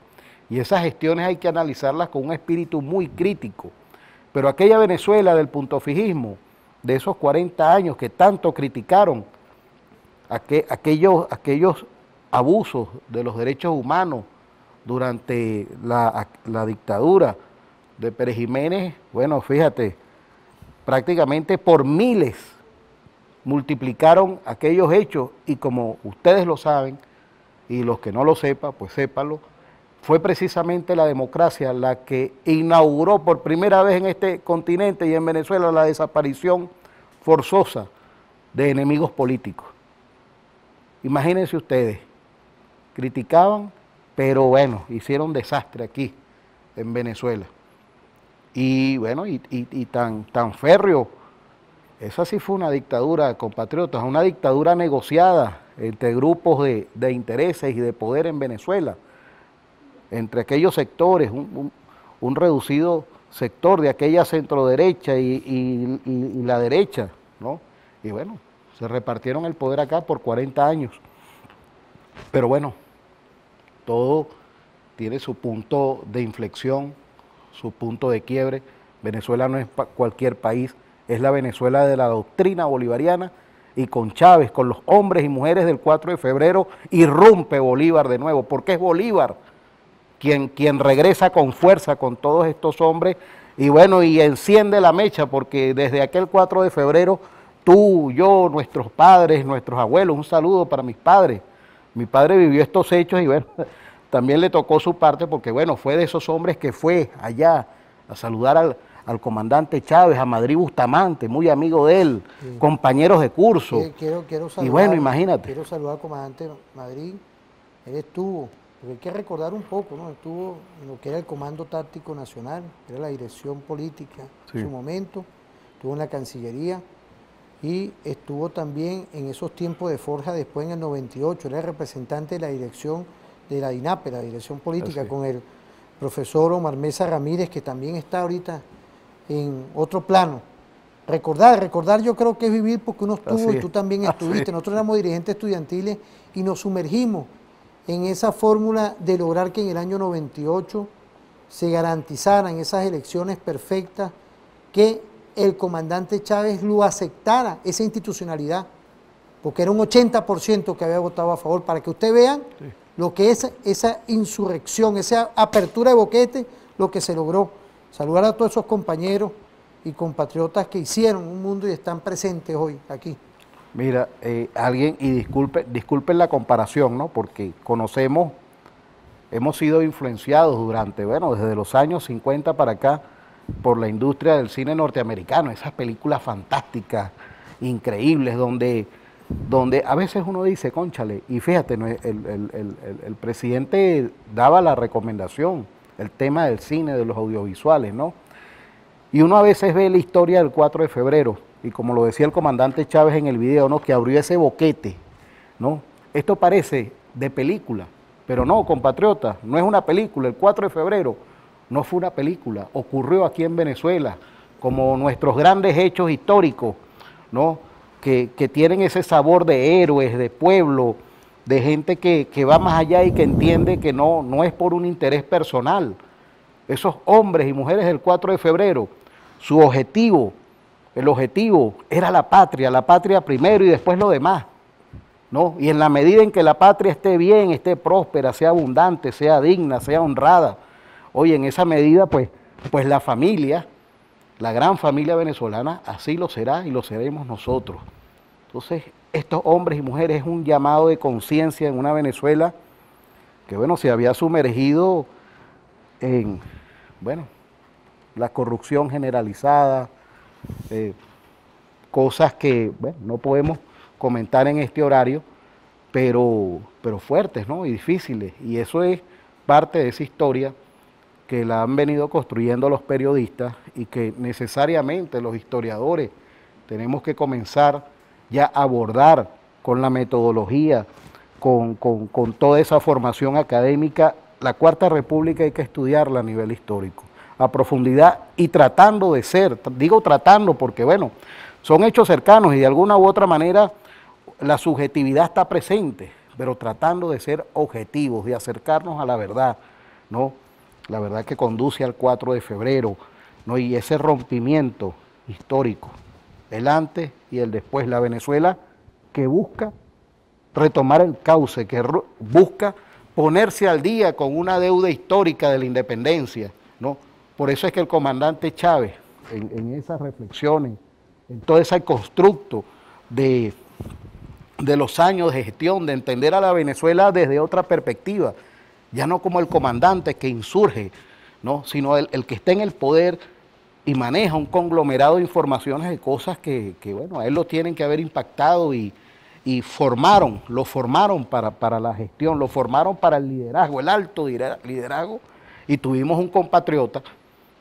y esas gestiones hay que analizarlas con un espíritu muy crítico. Pero aquella Venezuela del puntofijismo, de esos 40 años que tanto criticaron, aquellos abusos de los derechos humanos durante la dictadura de Pérez Jiménez, bueno, fíjate, prácticamente por miles multiplicaron aquellos hechos y como ustedes lo saben, y los que no lo sepan, pues sépanlo, fue precisamente la democracia la que inauguró por primera vez en este continente y en Venezuela la desaparición forzosa de enemigos políticos. Imagínense ustedes, criticaban, pero bueno, hicieron desastre aquí en Venezuela. Y bueno, tan férreo, esa sí fue una dictadura, compatriotas, una dictadura negociada entre grupos de intereses y de poder en Venezuela, entre aquellos sectores, un reducido sector de aquella centroderecha y la derecha, ¿no? Y bueno, se repartieron el poder acá por 40 años. Pero bueno, todo tiene su punto de inflexión, su punto de quiebre. Venezuela no es cualquier país, es la Venezuela de la doctrina bolivariana, y con Chávez, con los hombres y mujeres del 4 de febrero, irrumpe Bolívar de nuevo, porque es Bolívar quien regresa con fuerza con todos estos hombres, y bueno, y enciende la mecha, porque desde aquel 4 de febrero, tú, yo, nuestros padres, nuestros abuelos, un saludo para mis padres. Mi padre vivió estos hechos y bueno, también le tocó su parte, porque bueno, fue de esos hombres que fue allá a saludar al comandante Chávez, a Madrid Bustamante, muy amigo de él, sí, compañeros de curso. Quiero saludar, y bueno, imagínate. Quiero saludar al comandante Madrid. Él estuvo, porque hay que recordar un poco, ¿no? Estuvo en lo que era el Comando Táctico Nacional, era la dirección política en su momento, estuvo en la Cancillería y estuvo también en esos tiempos de forja después en el 98, era el representante de la dirección de la DINAPE, la dirección política, con el profesor Omar Mesa Ramírez, que también está ahorita en otro plano. Recordar yo creo que es vivir, porque uno estuvo y tú también estuviste. Nosotros éramos dirigentes estudiantiles y nos sumergimos en esa fórmula de lograr que en el año 98 se garantizaran esas elecciones perfectas, que el comandante Chávez lo aceptara, esa institucionalidad, porque era un 80% que había votado a favor, para que ustedes vean lo que es esa insurrección, esa apertura de boquete, lo que se logró. Saludar a todos esos compañeros y compatriotas que hicieron un mundo y están presentes hoy aquí. Mira, alguien, y disculpen la comparación, ¿no? Porque conocemos, hemos sido influenciados durante, bueno, desde los años 50 para acá, por la industria del cine norteamericano, esas películas fantásticas, increíbles, donde a veces uno dice, cónchale, y fíjate, el presidente daba la recomendación, el tema del cine, de los audiovisuales, ¿no? Y uno a veces ve la historia del 4 de febrero, y como lo decía el comandante Chávez en el video, ¿no? Que abrió ese boquete, ¿no? Esto parece de película, pero no, compatriotas, no es una película. El 4 de febrero no fue una película, ocurrió aquí en Venezuela, como nuestros grandes hechos históricos, ¿no? Que tienen ese sabor de héroes, de pueblo, de gente que va más allá y que entiende que no es por un interés personal. Esos hombres y mujeres del 4 de febrero, su objetivo, el objetivo era la patria primero y después lo demás, ¿no? Y en la medida en que la patria esté bien, esté próspera, sea abundante, sea digna, sea honrada, oye, en esa medida, pues la familia, la gran familia venezolana, así lo será y lo seremos nosotros. Entonces, estos hombres y mujeres es un llamado de conciencia en una Venezuela que, bueno, se había sumergido en, bueno, la corrupción generalizada, cosas que, bueno, no podemos comentar en este horario, pero fuertes, ¿no? Y difíciles. Y eso es parte de esa historia que la han venido construyendo los periodistas y que necesariamente los historiadores tenemos que comenzar ya a abordar con la metodología, con toda esa formación académica. La Cuarta República hay que estudiarla a nivel histórico, a profundidad y tratando de ser, digo tratando porque bueno, son hechos cercanos y de alguna u otra manera la subjetividad está presente, pero tratando de ser objetivos, de acercarnos a la verdad, ¿no? La verdad que conduce al 4 de febrero, ¿no? Y ese rompimiento histórico, el antes y el después, la Venezuela que busca retomar el cauce, que busca ponerse al día con una deuda histórica de la independencia, ¿no? Por eso es que el comandante Chávez, en esas reflexiones, en todo ese constructo de los años de gestión, de entender a la Venezuela desde otra perspectiva, ya no como el comandante que insurge, ¿no? Sino el que está en el poder y maneja un conglomerado de informaciones de cosas que bueno, a él lo tienen que haber impactado y lo formaron para la gestión, lo formaron para el liderazgo, el alto liderazgo, y tuvimos un compatriota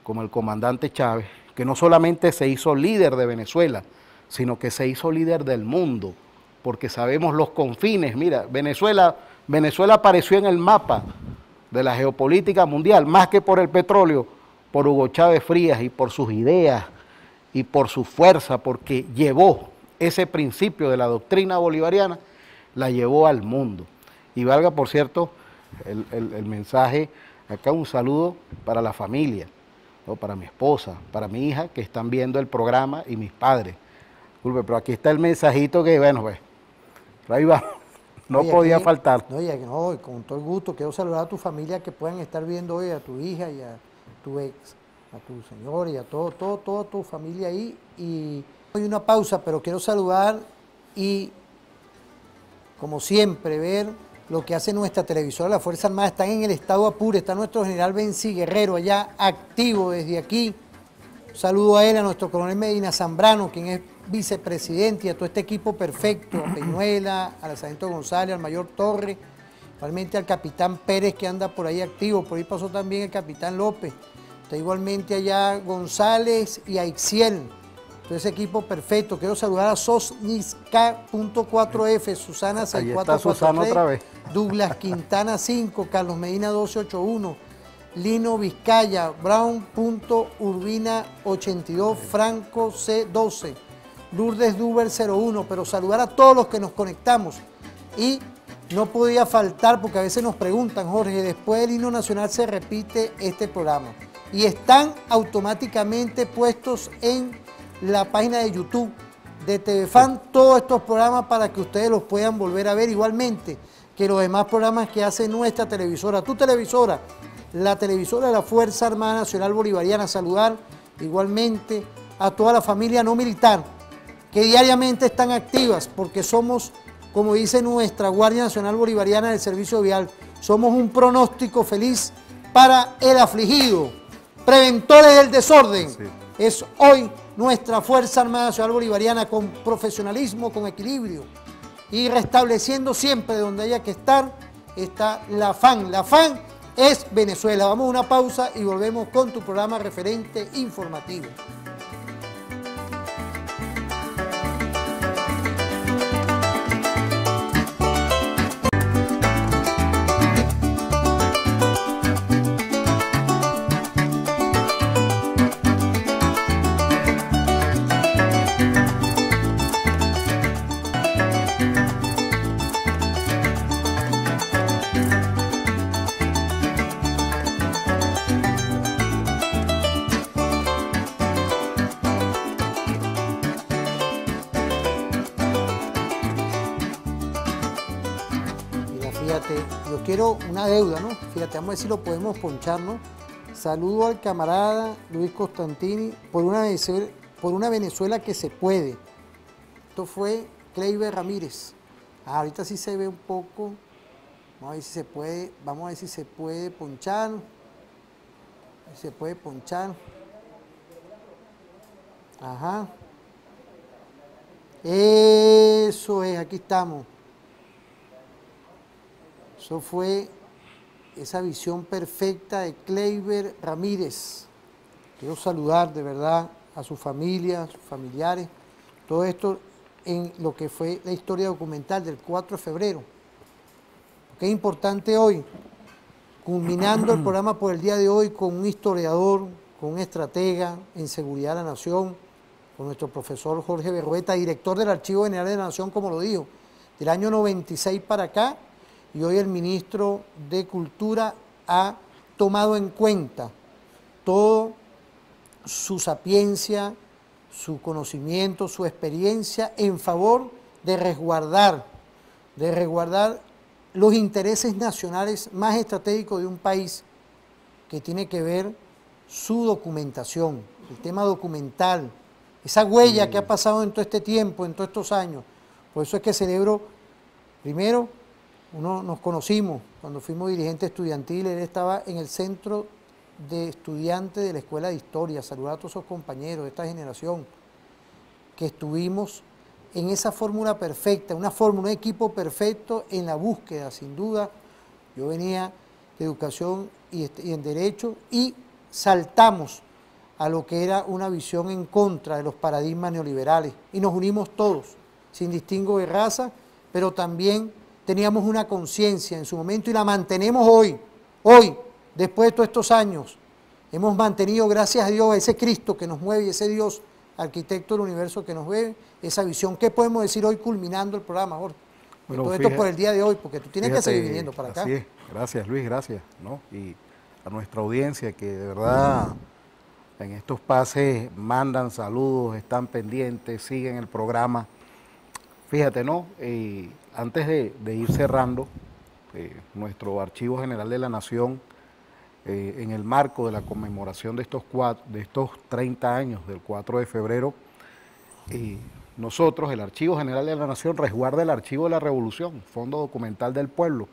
como el comandante Chávez, que no solamente se hizo líder de Venezuela, sino que se hizo líder del mundo, porque sabemos los confines. Mira, Venezuela apareció en el mapa de la geopolítica mundial, más que por el petróleo, por Hugo Chávez Frías y por sus ideas y por su fuerza, porque llevó ese principio de la doctrina bolivariana, la llevó al mundo. Y valga, por cierto, el mensaje, acá un saludo para la familia, ¿no? Para mi esposa, para mi hija, que están viendo el programa, y mis padres. Disculpe, pero aquí está el mensajito que, bueno, pues, ahí va, no Oye, podía aquí, faltar. Oye, no, con todo el gusto, quiero saludar a tu familia que puedan estar viendo hoy, a tu hija y a tu ex, a tu señor y a toda tu familia ahí. Y hay una pausa, pero quiero saludar y, como siempre, ver lo que hace nuestra televisora La Fuerza Armada. Están en el estado Apure, está nuestro general Benzi Guerrero allá activo desde aquí. Un saludo a él, a nuestro coronel Medina Zambrano, quien es vicepresidente, y a todo este equipo perfecto, a Peñuela, al sargento González, al mayor Torres, igualmente al capitán Pérez, que anda por ahí activo. Por ahí pasó también el capitán López. Está igualmente allá González y a Ixiel. Todo ese equipo perfecto. Quiero saludar a Sosnisca.4F, Susana 6443, Susana otra vez. Douglas Quintana 5, Carlos Medina 1281, Lino Vizcaya, Brown.Urbina 82, Franco C12, Lourdes Duber 01, pero saludar a todos los que nos conectamos. Y no podía faltar, porque a veces nos preguntan, Jorge, después del himno nacional se repite este programa. Y están automáticamente puestos en la página de YouTube de TVFan todos estos programas para que ustedes los puedan volver a ver, igualmente que los demás programas que hace nuestra televisora, tu televisora, la televisora de la Fuerza Armada Nacional Bolivariana. Saludar igualmente a toda la familia no militar que diariamente están activas, porque somos, como dice nuestra Guardia Nacional Bolivariana del Servicio Vial, somos un pronóstico feliz para el afligido, preventores del desorden. Sí. Es hoy nuestra Fuerza Armada Nacional Bolivariana, con profesionalismo, con equilibrio y restableciendo siempre de donde haya que estar, está la FAN. La FAN es Venezuela. Vamos a una pausa y volvemos con tu programa referente informativo. Yo quiero una deuda, ¿no? Fíjate, vamos a ver si lo podemos ponchar, ¿no? Saludo al camarada Luis Constantini por una Venezuela que se puede. Esto fue Kleiber Ramírez. Ahorita sí se ve un poco. Vamos a ver si se puede, ponchar. Si se puede ponchar. Ajá. Eso es, aquí estamos. Eso fue esa visión perfecta de Kleiber Ramírez. Quiero saludar de verdad a su familia, a sus familiares, todo esto en lo que fue la historia documental del 4 de febrero. Porque es importante hoy, culminando el programa por el día de hoy con un historiador, con un estratega en seguridad de la nación, con nuestro profesor Jorge Berrueta, director del Archivo General de la Nación, como lo dijo, del año 96 para acá. Y hoy el ministro de Cultura ha tomado en cuenta toda su sapiencia, su conocimiento, su experiencia en favor de resguardar los intereses nacionales más estratégicos de un país, que tiene que ver su documentación, el tema documental, esa huella que ha pasado en todo este tiempo, en todos estos años. Por eso es que celebro, primero, nos conocimos cuando fuimos dirigentes estudiantiles, él estaba en el centro de estudiantes de la Escuela de Historia, saludar a todos esos compañeros de esta generación, que estuvimos en esa fórmula perfecta, una fórmula, un equipo perfecto en la búsqueda, sin duda. Yo venía de educación y en derecho y saltamos a lo que era una visión en contra de los paradigmas neoliberales y nos unimos todos, sin distingo de raza, pero también teníamos una conciencia en su momento y la mantenemos hoy, después de todos estos años. Hemos mantenido, gracias a Dios, a ese Cristo que nos mueve y ese Dios, arquitecto del universo que nos mueve, esa visión. ¿Qué podemos decir hoy culminando el programa, Jorge? Bueno, todo esto por el día de hoy, porque tú tienes que seguir viniendo para acá. Así es. Gracias, Luis, gracias, ¿no? Y a nuestra audiencia que de verdad en estos pases mandan saludos, están pendientes, siguen el programa. Fíjate, ¿no? Antes de ir cerrando, nuestro Archivo General de la Nación, en el marco de la conmemoración de estos 30 años del 4 de febrero, nosotros, el Archivo General de la Nación, resguarda el Archivo de la Revolución, Fondo Documental del Pueblo.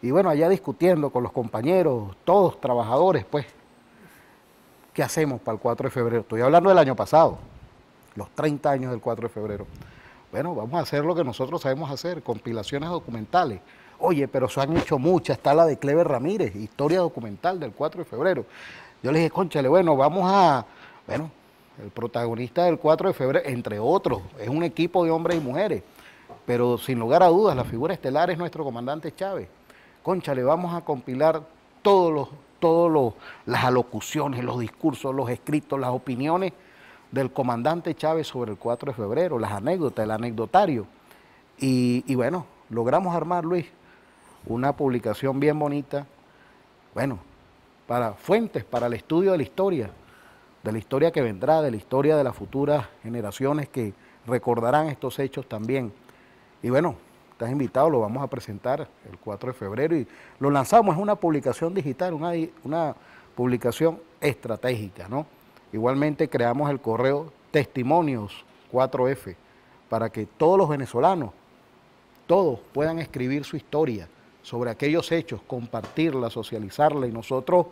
Y bueno, allá discutiendo con los compañeros, todos trabajadores, pues, ¿qué hacemos para el 4 de febrero? Estoy hablando del año pasado, los 30 años del 4 de febrero. Bueno, vamos a hacer lo que nosotros sabemos hacer, compilaciones documentales. Oye, pero se han hecho muchas, está la de Cleber Ramírez, historia documental del 4 de febrero. Yo le dije, cónchale, bueno, el protagonista del 4 de febrero, entre otros, es un equipo de hombres y mujeres, pero sin lugar a dudas, la figura estelar es nuestro comandante Chávez. Cónchale, vamos a compilar las alocuciones, los discursos, los escritos, las opiniones del comandante Chávez sobre el 4 de febrero, las anécdotas, el anecdotario. Y bueno, logramos armar, Luis, una publicación bien bonita, bueno, para fuentes, para el estudio de la historia que vendrá, de la historia de las futuras generaciones que recordarán estos hechos también. Y bueno, estás invitado, lo vamos a presentar el 4 de febrero y lo lanzamos, es una publicación digital, una publicación estratégica, ¿no? Igualmente creamos el correo testimonios 4F para que todos los venezolanos, todos puedan escribir su historia sobre aquellos hechos, compartirla, socializarla y nosotros,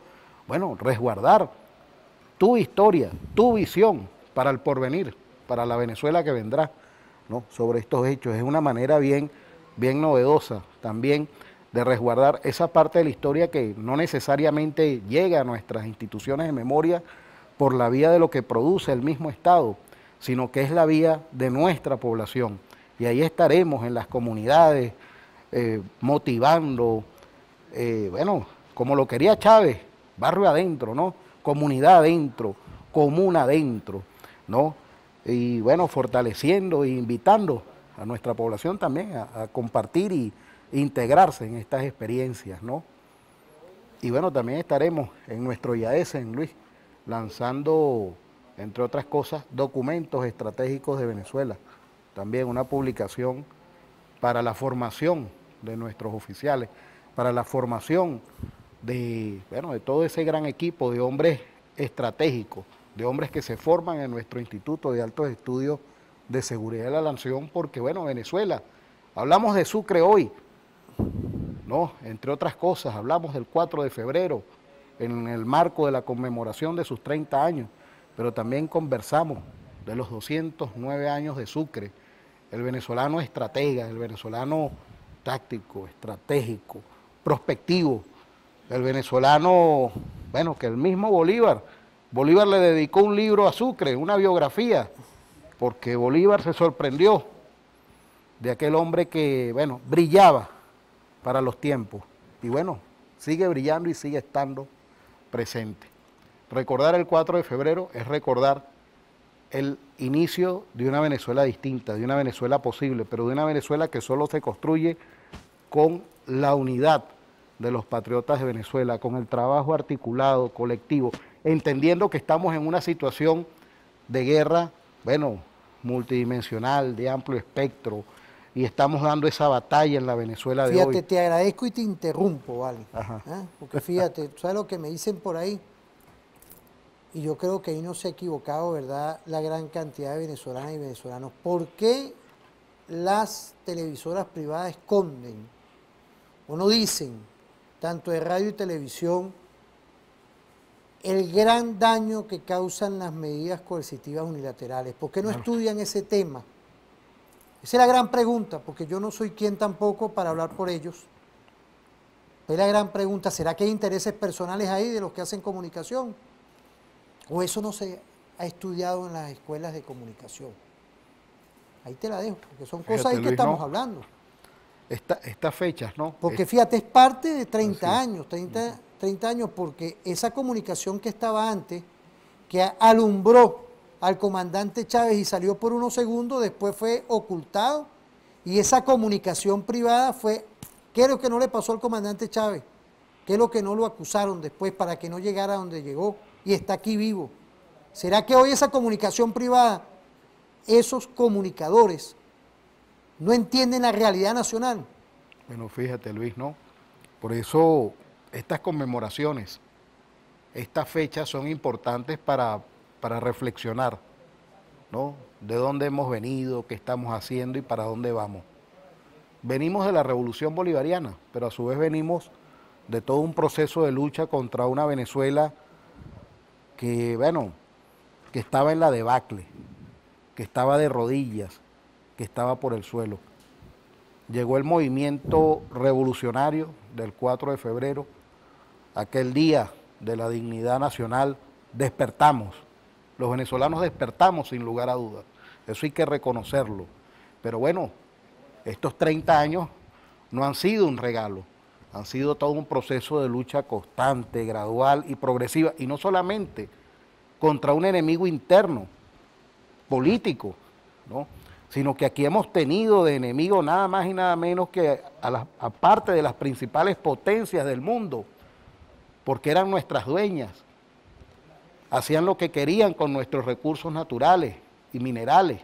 bueno, resguardar tu historia, tu visión para el porvenir, para la Venezuela que vendrá, ¿no? Sobre estos hechos. Es una manera bien novedosa también de resguardar esa parte de la historia que no necesariamente llega a nuestras instituciones de memoria por la vía de lo que produce el mismo Estado, sino que es la vía de nuestra población. Y ahí estaremos en las comunidades, motivando, bueno, como lo quería Chávez, barrio adentro, ¿no? Comunidad adentro, comuna adentro, ¿no? Y bueno, fortaleciendo e invitando a nuestra población también a compartir y integrarse en estas experiencias, ¿no? Y bueno, también estaremos en nuestro IAS, en Luis, lanzando, entre otras cosas, documentos estratégicos de Venezuela. También una publicación para la formación de nuestros oficiales, para la formación de todo ese gran equipo de hombres estratégicos, de hombres que se forman en nuestro Instituto de Altos Estudios de Seguridad de la Nación, porque bueno, Venezuela, hablamos de Sucre hoy, ¿no? Entre otras cosas, hablamos del 4 de febrero, en el marco de la conmemoración de sus 30 años, pero también conversamos de los 209 años de Sucre, el venezolano estratega, el venezolano táctico, estratégico, prospectivo, el venezolano, bueno, que el mismo Bolívar le dedicó un libro a Sucre, una biografía, porque Bolívar se sorprendió de aquel hombre que, bueno, brillaba para los tiempos, y bueno, sigue brillando y sigue estando presente. Recordar el 4 de febrero es recordar el inicio de una Venezuela distinta, de una Venezuela posible, pero de una Venezuela que solo se construye con la unidad de los patriotas de Venezuela, con el trabajo articulado, colectivo, entendiendo que estamos en una situación de guerra, bueno, multidimensional, de amplio espectro, y estamos dando esa batalla en la Venezuela de hoy. Fíjate, te agradezco y te interrumpo, ¿vale? Porque fíjate, ¿sabes lo que me dicen por ahí? y yo creo que ahí no se ha equivocado, ¿verdad?, la gran cantidad de venezolanas y venezolanos. ¿Por qué las televisoras privadas esconden o no dicen, tanto de radio y televisión, el gran daño que causan las medidas coercitivas unilaterales? ¿Por qué no estudian ese tema? Esa es la gran pregunta, porque yo no soy quien tampoco para hablar por ellos. Es la gran pregunta, ¿será que hay intereses personales ahí de los que hacen comunicación? ¿O eso no se ha estudiado en las escuelas de comunicación? Ahí te la dejo, porque son cosas ahí que estamos hablando. Estas fechas, ¿no? Porque fíjate, es parte de 30 años, 30 años, porque esa comunicación que estaba antes, que alumbró al comandante Chávez y salió por unos segundos, después fue ocultado, y esa comunicación privada fue, ¿qué es lo que no le pasó al comandante Chávez? ¿Qué es lo que no lo acusaron después para que no llegara a donde llegó y está aquí vivo? ¿Será que hoy esa comunicación privada, esos comunicadores, no entienden la realidad nacional? Bueno, fíjate, Luis, ¿no? Por eso estas conmemoraciones, estas fechas son importantes para reflexionar, ¿no? De dónde hemos venido, qué estamos haciendo y para dónde vamos. Venimos de la Revolución Bolivariana, pero a su vez venimos de todo un proceso de lucha contra una Venezuela que, bueno, que estaba en la debacle, que estaba de rodillas, que estaba por el suelo. Llegó el movimiento revolucionario del 4 de febrero, aquel día de la dignidad nacional, despertamos. Los venezolanos despertamos sin lugar a dudas, eso hay que reconocerlo. Pero bueno, estos 30 años no han sido un regalo, han sido todo un proceso de lucha constante, gradual y progresiva, y no solamente contra un enemigo interno, político, ¿no?, sino que aquí hemos tenido de enemigo nada más y nada menos que aparte de las principales potencias del mundo, porque eran nuestras dueñas, hacían lo que querían con nuestros recursos naturales y minerales.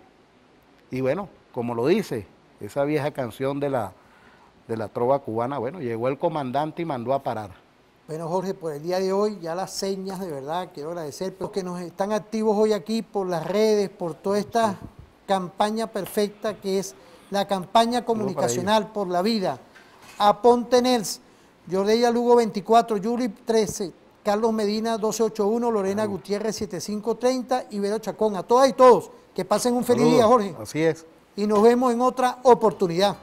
Y bueno, como lo dice esa vieja canción de la trova cubana, bueno, llegó el comandante y mandó a parar. Bueno, Jorge, por el día de hoy, ya las señas, de verdad, quiero agradecer, pero que nos están activos hoy aquí por las redes, por toda esta campaña perfecta que es la campaña comunicacional por la vida. Aponte Nels, Jordeya Lugo 24, Yuri 13, Carlos Medina 1281, Lorena Gutiérrez 7530 y Vero Chacón. A todas y todos, que pasen un feliz día, Jorge. Así es. Y nos vemos en otra oportunidad.